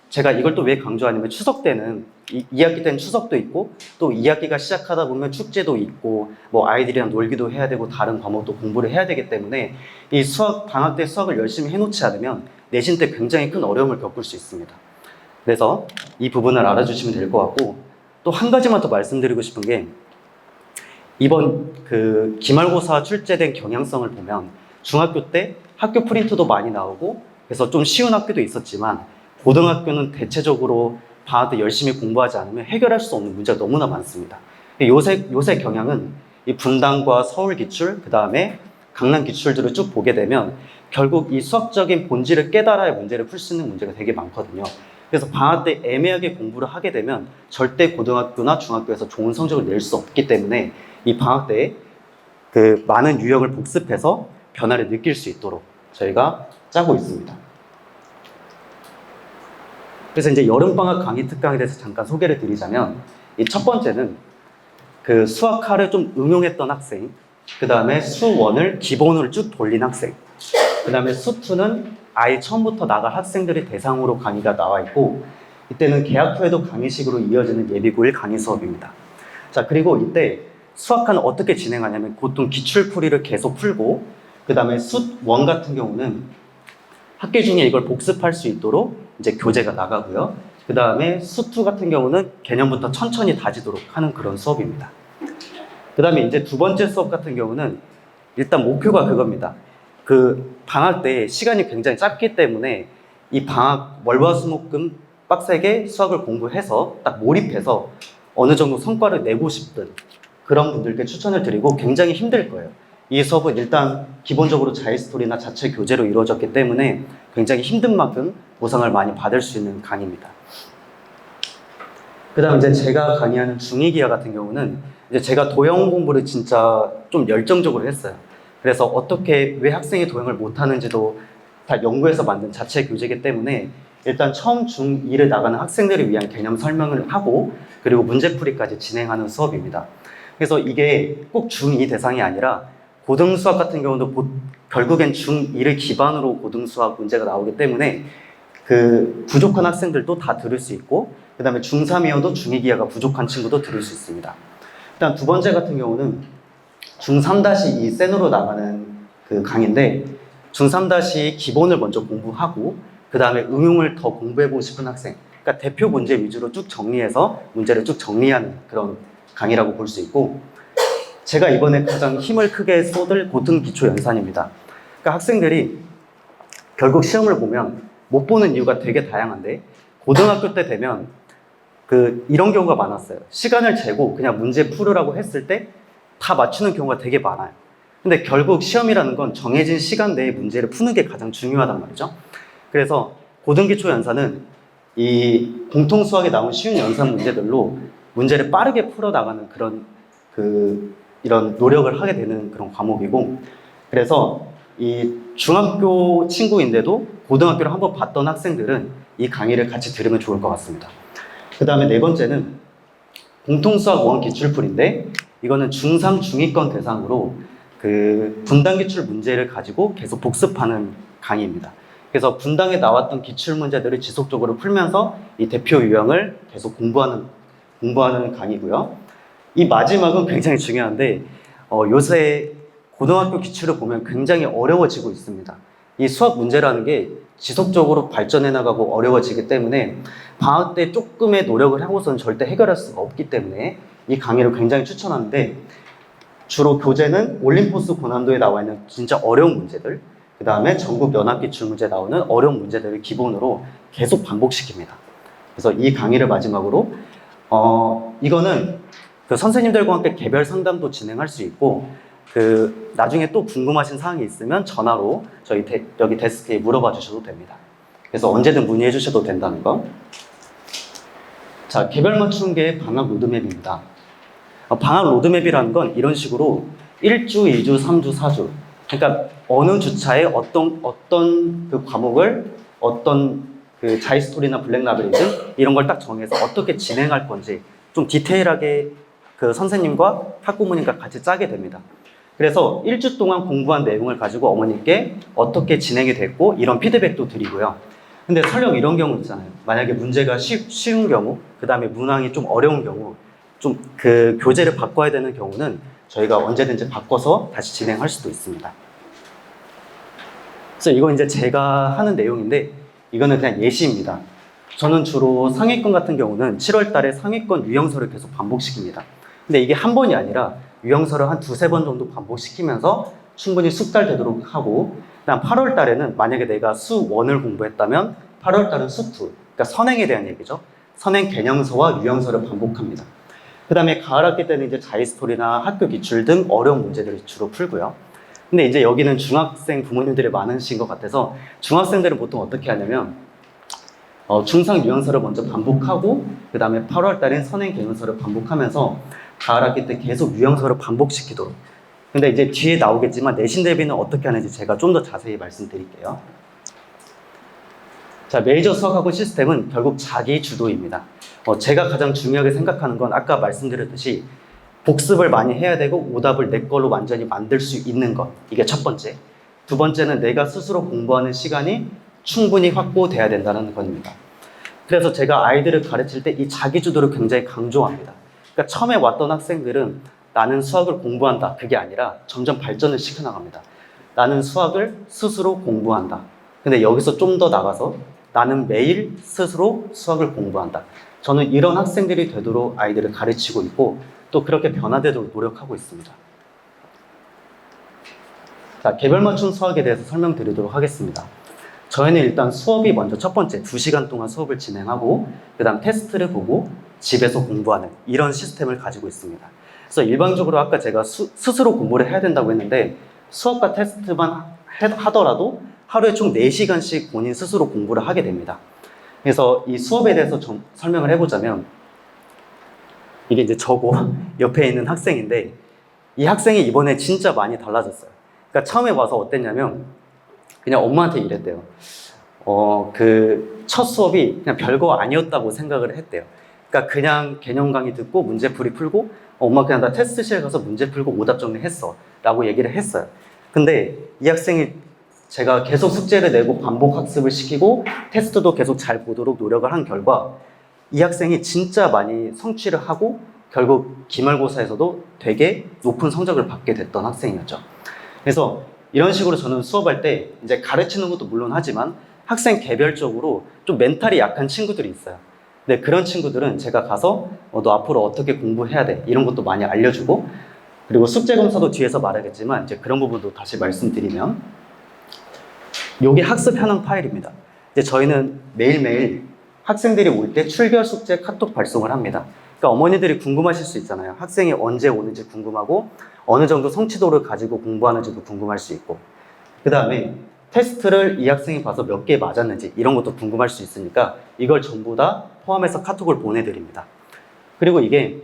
제가 이걸 또 왜 강조하냐면 추석 때는 2학기 때는 추석도 있고 또 2학기가 시작하다 보면 축제도 있고 뭐 아이들이랑 놀기도 해야 되고 다른 과목도 공부를 해야 되기 때문에 이 방학 때 수학을 열심히 해놓지 않으면 내신 때 굉장히 큰 어려움을 겪을 수 있습니다. 그래서 이 부분을 알아주시면 될 것 같고 또 한 가지만 더 말씀드리고 싶은 게 이번 기말고사 출제된 경향성을 보면 중학교 때 학교 프린트도 많이 나오고 그래서 좀 쉬운 학교도 있었지만 고등학교는 대체적으로 방학 때 열심히 공부하지 않으면 해결할 수 없는 문제가 너무나 많습니다. 요새 경향은 이 분당과 서울 기출, 그 다음에 강남 기출들을 쭉 보게 되면 결국 이 수학적인 본질을 깨달아야 문제를 풀 수 있는 문제가 되게 많거든요. 그래서 방학 때 애매하게 공부를 하게 되면 절대 고등학교나 중학교에서 좋은 성적을 낼 수 없기 때문에 이 방학 때 많은 유형을 복습해서 변화를 느낄 수 있도록 저희가 짜고 있습니다. 그래서 이제 여름방학 강의 특강에 대해서 잠깐 소개를 드리자면 이 첫 번째는 수학화를 좀 응용했던 학생, 그 다음에 수1을 기본으로 쭉 돌린 학생, 그 다음에 수2는 아예 처음부터 나갈 학생들의 대상으로 강의가 나와 있고 이때는 개학 후에도 강의식으로 이어지는 예비9일 강의 수업입니다. 자, 그리고 이때 수학화는 어떻게 진행하냐면 보통 기출풀이를 계속 풀고 그 다음에 수1 같은 경우는 학기 중에 이걸 복습할 수 있도록 이제 교재가 나가고요. 그 다음에 수2 같은 경우는 개념부터 천천히 다지도록 하는 그런 수업입니다. 그 다음에 이제 두 번째 수업 같은 경우는 일단 목표가 그겁니다. 방학 때 시간이 굉장히 짧기 때문에 이 방학 월화수목금 빡세게 수학을 공부해서 딱 몰입해서 어느 정도 성과를 내고 싶든 그런 분들께 추천을 드리고 굉장히 힘들 거예요. 이 수업은 일단 기본적으로 자유스토리나 자체 교재로 이루어졌기 때문에 굉장히 힘든 만큼 보상을 많이 받을 수 있는 강의입니다. 그 다음 이제 제가 강의하는 중2기하 같은 경우는 이제 제가 도형 공부를 진짜 좀 열정적으로 했어요. 그래서 왜 학생이 도형을 못하는지도 다 연구해서 만든 자체 교재이기 때문에 일단 처음 중2를 나가는 학생들을 위한 개념 설명을 하고 그리고 문제풀이까지 진행하는 수업입니다. 그래서 이게 꼭 중2 대상이 아니라 고등수학 같은 경우도 결국엔 중2를 기반으로 고등수학 문제가 나오기 때문에 부족한 학생들도 다 들을 수 있고 그 다음에 중3이어도 중2기하가 부족한 친구도 들을 수 있습니다. 일단 두 번째 같은 경우는 중3-2 센으로 나가는 강의인데 중3- 기본을 먼저 공부하고 그 다음에 응용을 더 공부해보고 싶은 학생, 그러니까 대표 문제 위주로 쭉 정리해서 문제를 쭉 정리하는 그런 강의라고 볼 수 있고 제가 이번에 가장 힘을 크게 쏟을 고등기초연산입니다. 그러니까 학생들이 결국 시험을 보면 못 보는 이유가 되게 다양한데 고등학교 때 되면 이런 경우가 많았어요. 시간을 재고 그냥 문제 풀으라고 했을 때 다 맞추는 경우가 되게 많아요. 근데 결국 시험이라는 건 정해진 시간 내에 문제를 푸는 게 가장 중요하단 말이죠. 그래서 고등기초연산은 이 공통수학에 나온 쉬운 연산 문제들로 문제를 빠르게 풀어나가는 이런 노력을 하게 되는 그런 과목이고 그래서 이 중학교 친구인데도 고등학교를 한번 봤던 학생들은 이 강의를 같이 들으면 좋을 것 같습니다. 그 다음에 네 번째는 공통수학 1 기출풀인데 이거는 중3, 중2권 대상으로 분당기출 문제를 가지고 계속 복습하는 강의입니다. 그래서 분당에 나왔던 기출 문제들을 지속적으로 풀면서 이 대표 유형을 계속 공부하는 강의고요. 이 마지막은 굉장히 중요한데 요새 고등학교 기출을 보면 굉장히 어려워지고 있습니다. 이 수학 문제라는 게 지속적으로 발전해 나가고 어려워지기 때문에 방학 때 조금의 노력을 하고서는 절대 해결할 수가 없기 때문에 이 강의를 굉장히 추천하는데 주로 교재는 올림포스 고난도에 나와 있는 진짜 어려운 문제들 그 다음에 전국 연합기출 문제 나오는 어려운 문제들을 기본으로 계속 반복시킵니다. 그래서 이 강의를 마지막으로 이거는 선생님들과 함께 개별 상담도 진행할 수 있고 나중에 또 궁금하신 사항이 있으면 전화로 저희 여기 데스크에 물어봐 주셔도 됩니다. 그래서 언제든 문의해 주셔도 된다는 거. 자, 개별 맞춤계 방학 로드맵입니다. 방학 로드맵이라는 건 이런 식으로 1주, 2주, 3주, 4주. 그러니까 어느 주차에 어떤 그 과목을 어떤 그 자이스토리나 블랙라벨이든 이런 걸 딱 정해서 어떻게 진행할 건지 좀 디테일하게 그 선생님과 학부모님과 같이 짜게 됩니다. 그래서 1주 동안 공부한 내용을 가지고 어머니께 어떻게 진행이 됐고 이런 피드백도 드리고요. 근데 설령 이런 경우 있잖아요. 만약에 문제가 쉬운 경우, 그 다음에 문항이 좀 어려운 경우, 좀 그 교재를 바꿔야 되는 경우는 저희가 언제든지 바꿔서 다시 진행할 수도 있습니다. 그래서 이건 이제 제가 하는 내용인데 이거는 그냥 예시입니다. 저는 주로 상위권 같은 경우는 7월 달에 상위권 유형서를 계속 반복시킵니다. 근데 이게 한 번이 아니라 유형서를 한 두세 번 정도 반복시키면서 충분히 숙달되도록 하고, 그다음 8월 달에는 만약에 내가 수 1을 공부했다면 8월 달은 수 2, 그러니까 선행에 대한 얘기죠. 선행 개념서와 유형서를 반복합니다. 그 다음에 가을 학기 때는 이제 자이스토리나 학교 기출 등 어려운 문제들을 주로 풀고요. 근데 이제 여기는 중학생 부모님들이 많으신 것 같아서 중학생들은 보통 어떻게 하냐면 중상 유형서를 먼저 반복하고 그 다음에 8월 달엔 선행 개념서를 반복하면서 가을 학기 때 계속 유형서를 반복시키도록. 근데 이제 뒤에 나오겠지만 내신 대비는 어떻게 하는지 제가 좀 더 자세히 말씀드릴게요. 자, 메이저 수학학원 시스템은 결국 자기 주도입니다. 제가 가장 중요하게 생각하는 건 아까 말씀드렸듯이 복습을 많이 해야 되고 오답을 내 걸로 완전히 만들 수 있는 것. 이게 첫 번째. 두 번째는 내가 스스로 공부하는 시간이 충분히 확보돼야 된다는 겁니다. 그래서 제가 아이들을 가르칠 때 이 자기주도를 굉장히 강조합니다. 그러니까 처음에 왔던 학생들은 나는 수학을 공부한다. 그게 아니라 점점 발전을 시켜나갑니다. 나는 수학을 스스로 공부한다. 근데 여기서 좀 더 나가서 나는 매일 스스로 수학을 공부한다. 저는 이런 학생들이 되도록 아이들을 가르치고 있고 또 그렇게 변화되도록 노력하고 있습니다. 자, 개별 맞춤 수학에 대해서 설명드리도록 하겠습니다. 저희는 일단 수업이 먼저 첫 번째 2시간 동안 수업을 진행하고 그 다음 테스트를 보고 집에서 공부하는 이런 시스템을 가지고 있습니다. 그래서 일반적으로 아까 제가 스스로 공부를 해야 된다고 했는데 수업과 테스트만 하더라도 하루에 총 4시간씩 본인 스스로 공부를 하게 됩니다. 그래서 이 수업에 대해서 좀 설명을 해보자면 이게 이제 저고 옆에 있는 학생인데 이 학생이 이번에 진짜 많이 달라졌어요. 그러니까 처음에 와서 어땠냐면 그냥 엄마한테 이랬대요. 그 첫 수업이 그냥 별거 아니었다고 생각을 했대요. 그러니까 그냥 개념 강의 듣고 문제풀이 풀고 엄마 그냥 나 테스트실에 가서 문제 풀고 오답 정리했어 라고 얘기를 했어요. 근데 이 학생이 제가 계속 숙제를 내고 반복 학습을 시키고 테스트도 계속 잘 보도록 노력을 한 결과 이 학생이 진짜 많이 성취를 하고 결국 기말고사에서도 되게 높은 성적을 받게 됐던 학생이었죠. 그래서 이런 식으로 저는 수업할 때 이제 가르치는 것도 물론 하지만 학생 개별적으로 좀 멘탈이 약한 친구들이 있어요. 근데 그런 친구들은 제가 가서 너 앞으로 어떻게 공부해야 돼 이런 것도 많이 알려주고, 그리고 숙제 검사도 뒤에서 말하겠지만 이제 그런 부분도 다시 말씀드리면 요게 학습 현황 파일입니다. 이제 저희는 매일매일 학생들이 올 때 출결 숙제 카톡 발송을 합니다. 그러니까 어머니들이 궁금하실 수 있잖아요. 학생이 언제 오는지 궁금하고 어느 정도 성취도를 가지고 공부하는지도 궁금할 수 있고, 그 다음에 테스트를 이 학생이 봐서 몇 개 맞았는지 이런 것도 궁금할 수 있으니까 이걸 전부 다 포함해서 카톡을 보내드립니다. 그리고 이게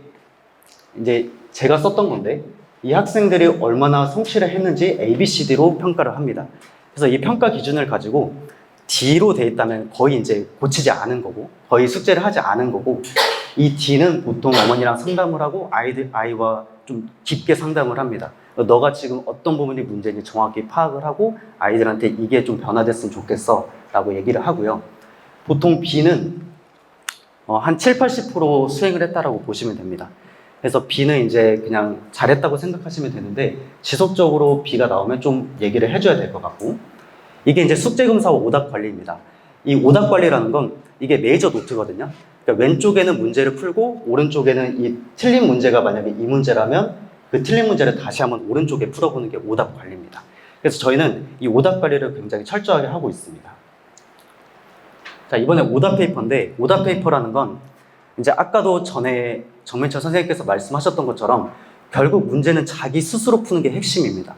이제 제가 썼던 건데 이 학생들이 얼마나 성취를 했는지 ABCD로 평가를 합니다. 그래서 이 평가 기준을 가지고 D로 돼 있다면 거의 이제 고치지 않은 거고 거의 숙제를 하지 않은 거고, 이 D는 보통 어머니랑 상담을 하고 아이와 좀 깊게 상담을 합니다. 너가 지금 어떤 부분이 문제인지 정확히 파악을 하고 아이들한테 이게 좀 변화됐으면 좋겠어 라고 얘기를 하고요. 보통 B는 한 7, 80% 수행을 했다라고 보시면 됩니다. 그래서 B는 이제 그냥 잘했다고 생각하시면 되는데 지속적으로 B가 나오면 좀 얘기를 해줘야 될 것 같고, 이게 이제 숙제검사와 오답 관리입니다. 이 오답 관리라는 건 이게 메이저 노트거든요. 그러니까 왼쪽에는 문제를 풀고 오른쪽에는 이 틀린 문제가 만약에 이 문제라면 그 틀린 문제를 다시 한번 오른쪽에 풀어보는 게 오답 관리입니다. 그래서 저희는 이 오답 관리를 굉장히 철저하게 하고 있습니다. 자, 이번에 오답 페이퍼인데 오답 페이퍼라는 건 이제 아까도 전에 정민철 선생님께서 말씀하셨던 것처럼 결국 문제는 자기 스스로 푸는 게 핵심입니다.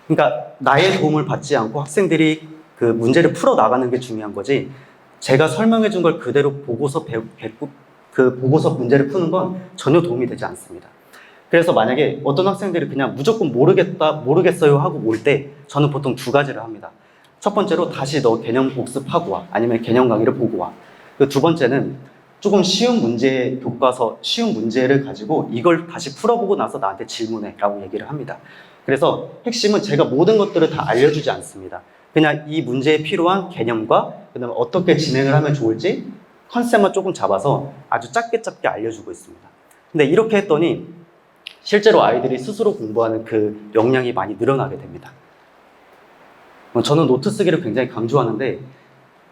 그러니까 나의 도움을 받지 않고 학생들이 그 문제를 풀어 나가는 게 중요한 거지, 제가 설명해 준 걸 그대로 보고서 그 보고서 문제를 푸는 건 전혀 도움이 되지 않습니다. 그래서 만약에 어떤 학생들이 그냥 무조건 모르겠어요 하고 올 때 저는 보통 두 가지를 합니다. 첫 번째로 다시 너 개념 복습하고 와. 아니면 개념 강의를 보고 와. 그 두 번째는 조금 쉬운 문제 교과서, 쉬운 문제를 가지고 이걸 다시 풀어보고 나서 나한테 질문해 라고 얘기를 합니다. 그래서 핵심은 제가 모든 것들을 다 알려주지 않습니다. 그냥 이 문제에 필요한 개념과 그다음에 어떻게 진행을 하면 좋을지 컨셉만 조금 잡아서 아주 짧게 알려주고 있습니다. 근데 이렇게 했더니 실제로 아이들이 스스로 공부하는 그 역량이 많이 늘어나게 됩니다. 저는 노트 쓰기를 굉장히 강조하는데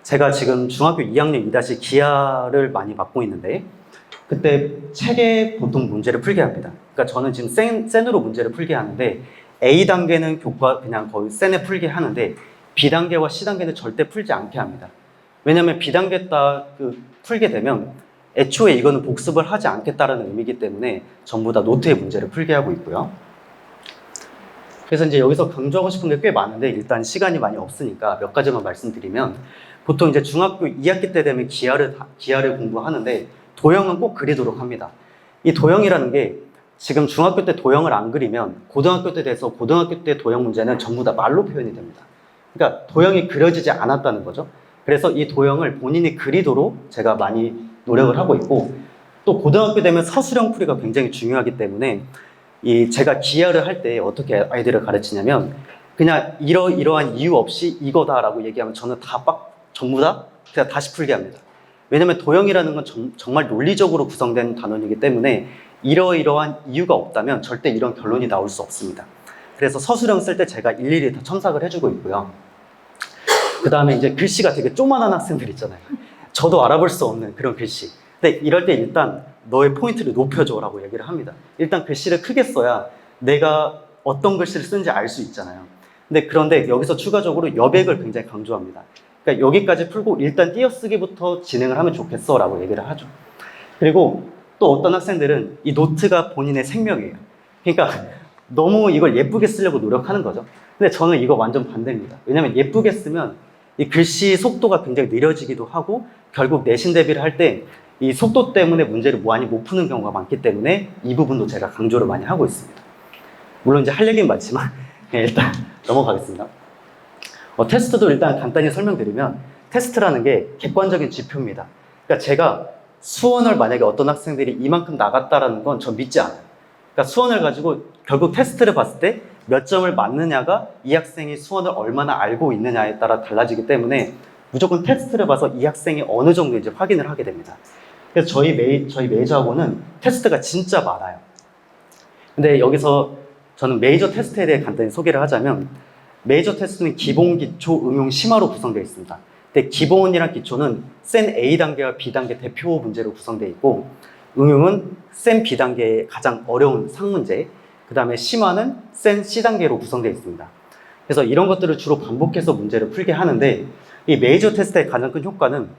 제가 지금 중학교 2학년 2- 기하를 많이 맡고 있는데 그때 책에 보통 문제를 풀게 합니다. 그러니까 저는 지금 센으로 문제를 풀게 하는데 A단계는 교과 그냥 거의 센에 풀게 하는데 B단계와 C단계는 절대 풀지 않게 합니다. 왜냐하면 B단계 풀게 되면 애초에 이거는 복습을 하지 않겠다라는 의미이기 때문에 전부 다 노트에 문제를 풀게 하고 있고요. 그래서 이제 여기서 강조하고 싶은 게 꽤 많은데 일단 시간이 많이 없으니까 몇 가지만 말씀드리면 보통 이제 중학교 2학기 때 되면 기하를 공부하는데 도형은 꼭 그리도록 합니다. 이 도형이라는 게 지금 중학교 때 도형을 안 그리면 고등학교 때 돼서 고등학교 때 도형 문제는 전부 다 말로 표현이 됩니다. 그러니까 도형이 그려지지 않았다는 거죠. 그래서 이 도형을 본인이 그리도록 제가 많이 노력을 하고 있고 또 고등학교 되면 서술형 풀이가 굉장히 중요하기 때문에 제가 기하를 할 때 어떻게 아이들을 가르치냐면 그냥 이러한 이유 없이 이거다라고 얘기하면 저는 전부 다 그냥 다시 풀게 합니다. 왜냐면 도형이라는 건 정말 논리적으로 구성된 단원이기 때문에 이러이러한 이유가 없다면 절대 이런 결론이 나올 수 없습니다. 그래서 서술형 쓸 때 제가 일일이 다 첨삭을 해주고 있고요. 그 다음에 이제 글씨가 되게 조만한 학생들 있잖아요. 저도 알아볼 수 없는 그런 글씨. 근데 이럴 때 일단 너의 포인트를 높여줘라고 얘기를 합니다. 일단 글씨를 크게 써야 내가 어떤 글씨를 쓰는지 알 수 있잖아요. 그런데 여기서 추가적으로 여백을 굉장히 강조합니다. 그러니까 여기까지 풀고 일단 띄어쓰기부터 진행을 하면 좋겠어 라고 얘기를 하죠. 그리고 또 어떤 학생들은 이 노트가 본인의 생명이에요. 그러니까 너무 이걸 예쁘게 쓰려고 노력하는 거죠. 근데 저는 이거 완전 반대입니다. 왜냐면 예쁘게 쓰면 이 글씨 속도가 굉장히 느려지기도 하고 결국 내신 대비를 할 때 이 속도 때문에 문제를 많이 못 푸는 경우가 많기 때문에 이 부분도 제가 강조를 많이 하고 있습니다. 물론 이제 할 얘기는 많지만 일단 넘어가겠습니다. 테스트도 일단 간단히 설명드리면 테스트라는 게 객관적인 지표입니다. 그러니까 제가 수원을 만약에 어떤 학생들이 이만큼 나갔다라는 건 전 믿지 않아요. 그러니까 수원을 가지고 결국 테스트를 봤을 때 몇 점을 맞느냐가 이 학생이 수원을 얼마나 알고 있느냐에 따라 달라지기 때문에 무조건 테스트를 봐서 이 학생이 어느 정도인지 확인을 하게 됩니다. 그래서 저희 메이저 학원은 테스트가 진짜 많아요. 근데 여기서 저는 메이저 테스트에 대해 간단히 소개를 하자면 메이저 테스트는 기본, 기초, 응용, 심화로 구성되어 있습니다. 근데 기본이랑 기초는 센 A단계와 B단계 대표 문제로 구성되어 있고 응용은 센 B단계의 가장 어려운 상문제, 그 다음에 심화는 센 C단계로 구성되어 있습니다. 그래서 이런 것들을 주로 반복해서 문제를 풀게 하는데 이 메이저 테스트의 가장 큰 효과는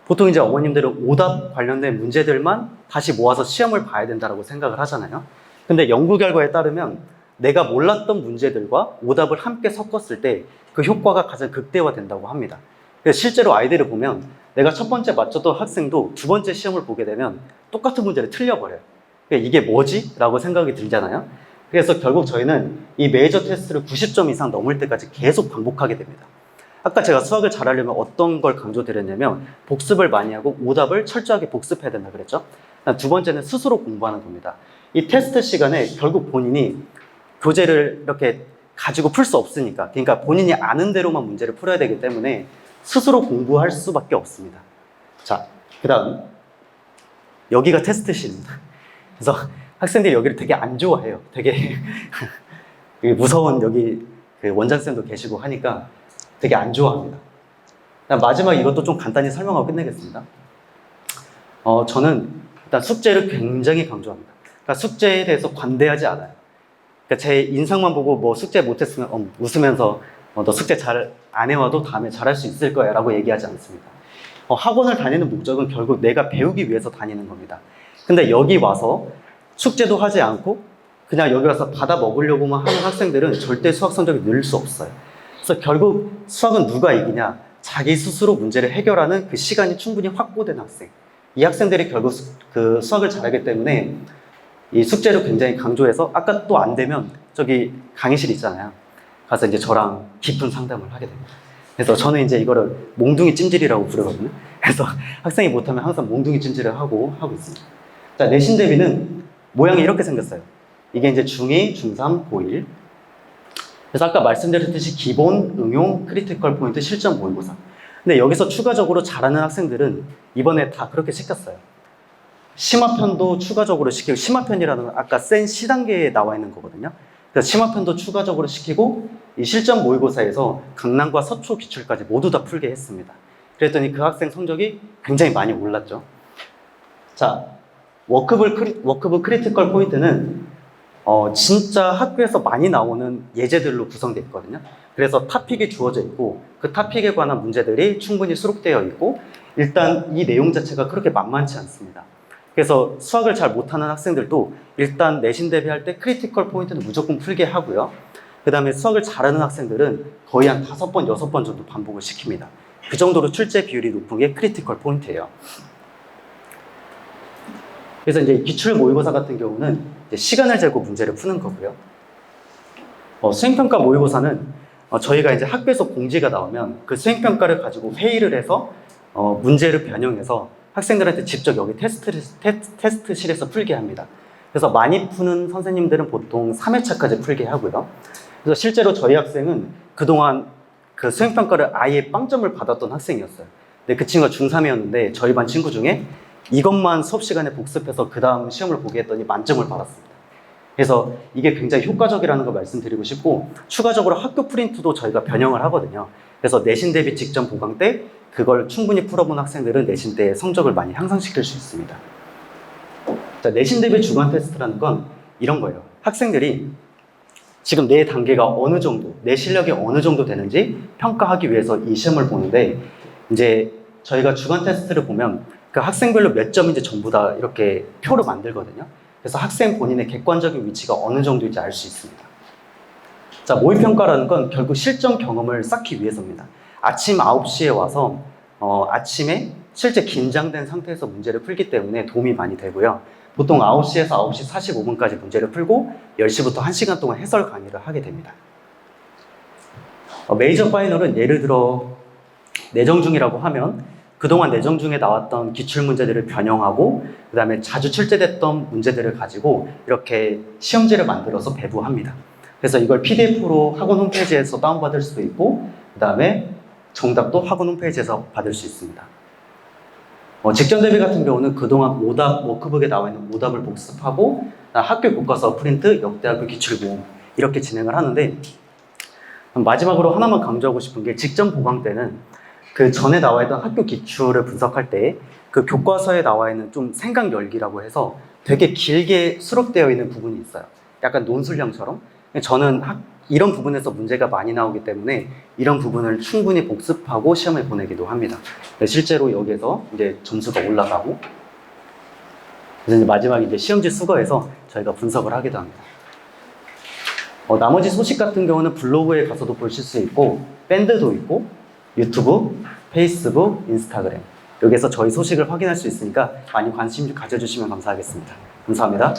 보통 이제 어머님들은 오답 관련된 문제들만 다시 모아서 시험을 봐야 된다고 생각을 하잖아요. 근데 연구 결과에 따르면 내가 몰랐던 문제들과 오답을 함께 섞었을 때 그 효과가 가장 극대화된다고 합니다. 그래서 실제로 아이들을 보면 내가 첫 번째 맞췄던 학생도 두 번째 시험을 보게 되면 똑같은 문제를 틀려버려요. 그러니까 이게 뭐지? 라고 생각이 들잖아요. 그래서 결국 저희는 이 메이저 테스트를 90점 이상 넘을 때까지 계속 반복하게 됩니다. 아까 제가 수학을 잘하려면 어떤 걸 강조드렸냐면 복습을 많이 하고 오답을 철저하게 복습해야 된다 그랬죠. 두 번째는 스스로 공부하는 겁니다. 이 테스트 시간에 결국 본인이 교재를 이렇게 가지고 풀 수 없으니까 그러니까 본인이 아는 대로만 문제를 풀어야 되기 때문에 스스로 공부할 수밖에 없습니다. 자, 그 다음 여기가 테스트실입니다. 그래서 학생들이 여기를 되게 안 좋아해요. 되게 무서운 여기 그 원장쌤도 계시고 하니까 되게 안 좋아합니다. 마지막 이것도 좀 간단히 설명하고 끝내겠습니다. 저는 일단 숙제를 굉장히 강조합니다. 그러니까 숙제에 대해서 관대하지 않아요. 그러니까 제 인상만 보고 뭐 숙제 못했으면 웃으면서 너 숙제 잘 안 해와도 다음에 잘할 수 있을 거야 라고 얘기하지 않습니다. 학원을 다니는 목적은 결국 내가 배우기 위해서 다니는 겁니다. 근데 여기 와서 숙제도 하지 않고 그냥 여기 와서 받아 먹으려고만 하는 학생들은 절대 수학 성적이 늘 수 없어요. 그래서 결국 수학은 누가 이기냐? 자기 스스로 문제를 해결하는 그 시간이 충분히 확보된 학생. 이 학생들이 결국 그 수학을 잘하기 때문에 이 숙제를 굉장히 강조해서 아까 또 안 되면 저기 강의실 있잖아요. 가서 이제 저랑 깊은 상담을 하게 됩니다. 그래서 저는 이제 이거를 몽둥이 찜질이라고 부르거든요. 그래서 학생이 못하면 항상 몽둥이 찜질을 하고 있습니다. 자, 내신 대비는 모양이 이렇게 생겼어요. 이게 이제 중2, 중3, 고1. 그래서 아까 말씀드렸듯이 기본, 응용, 크리티컬 포인트, 실전 모의고사. 근데 여기서 추가적으로 잘하는 학생들은 이번에 다 그렇게 시켰어요. 심화편도 추가적으로 시키고, 심화편이라는 건 아까 센 C 단계에 나와 있는 거거든요. 그래서 심화편도 추가적으로 시키고, 이 실전 모의고사에서 강남과 서초 기출까지 모두 다 풀게 했습니다. 그랬더니 그 학생 성적이 굉장히 많이 올랐죠. 자, 워크북 크리티컬 포인트는 진짜 학교에서 많이 나오는 예제들로 구성되어 있거든요. 그래서 토픽이 주어져 있고 그 토픽에 관한 문제들이 충분히 수록되어 있고 일단 이 내용 자체가 그렇게 만만치 않습니다. 그래서 수학을 잘 못하는 학생들도 일단 내신 대비할 때 크리티컬 포인트는 무조건 풀게 하고요. 그 다음에 수학을 잘하는 학생들은 거의 한 5번, 6번 정도 반복을 시킵니다. 그 정도로 출제 비율이 높은 게 크리티컬 포인트예요. 그래서 이제 기출 모의고사 같은 경우는 이제 시간을 재고 문제를 푸는 거고요. 수행평가 모의고사는 저희가 이제 학교에서 공지가 나오면 그 수행평가를 가지고 회의를 해서 문제를 변형해서 학생들한테 직접 여기 테스트실에서 풀게 합니다. 그래서 많이 푸는 선생님들은 보통 3회차까지 풀게 하고요. 그래서 실제로 저희 학생은 그동안 그 수행평가를 아예 빵점을 받았던 학생이었어요. 근데 그 친구가 중3이었는데 저희 반 친구 중에 이것만 수업 시간에 복습해서 그 다음 시험을 보게 했더니 만점을 받았습니다. 그래서 이게 굉장히 효과적이라는 걸 말씀드리고 싶고 추가적으로 학교 프린트도 저희가 변형을 하거든요. 그래서 내신 대비 직전 보강 때 그걸 충분히 풀어본 학생들은 내신 때 성적을 많이 향상시킬 수 있습니다. 자, 내신 대비 주간 테스트라는 건 이런 거예요. 학생들이 지금 내 단계가 어느 정도, 내 실력이 어느 정도 되는지 평가하기 위해서 이 시험을 보는데 이제 저희가 주간 테스트를 보면 그 학생별로 몇 점인지 전부 다 이렇게 표로 만들거든요. 그래서 학생 본인의 객관적인 위치가 어느 정도인지 알 수 있습니다. 자, 모의평가라는 건 결국 실전 경험을 쌓기 위해서입니다. 아침 9시에 와서 아침에 실제 긴장된 상태에서 문제를 풀기 때문에 도움이 많이 되고요. 보통 9시에서 9시 45분까지 문제를 풀고 10시부터 1시간 동안 해설 강의를 하게 됩니다. 메이저 파이널은 예를 들어 내정중이라고 하면 그동안 내정중에 나왔던 기출문제들을 변형하고 그 다음에 자주 출제됐던 문제들을 가지고 이렇게 시험지를 만들어서 배부합니다. 그래서 이걸 PDF로 학원 홈페이지에서 다운받을 수도 있고 그 다음에 정답도 학원 홈페이지에서 받을 수 있습니다. 직전 대비 같은 경우는 그동안 오답, 워크북에 나와 있는 오답을 복습하고 학교 교과서 프린트, 역대학교 기출모음 이렇게 진행을 하는데 마지막으로 하나만 강조하고 싶은 게 직전 보강 때는 그 전에 나와 있던 학교 기출을 분석할 때 그 교과서에 나와 있는 좀 생각 열기라고 해서 되게 길게 수록되어 있는 부분이 있어요. 약간 논술형처럼. 저는 이런 부분에서 문제가 많이 나오기 때문에 이런 부분을 충분히 복습하고 시험을 보내기도 합니다. 실제로 여기에서 이제 점수가 올라가고 그래서 이제 마지막에 이제 시험지 수거해서 저희가 분석을 하기도 합니다. 나머지 소식 같은 경우는 블로그에 가서도 보실 수 있고 밴드도 있고 유튜브, 페이스북, 인스타그램 여기서 저희 소식을 확인할 수 있으니까 많이 관심 좀 가져주시면 감사하겠습니다. 감사합니다.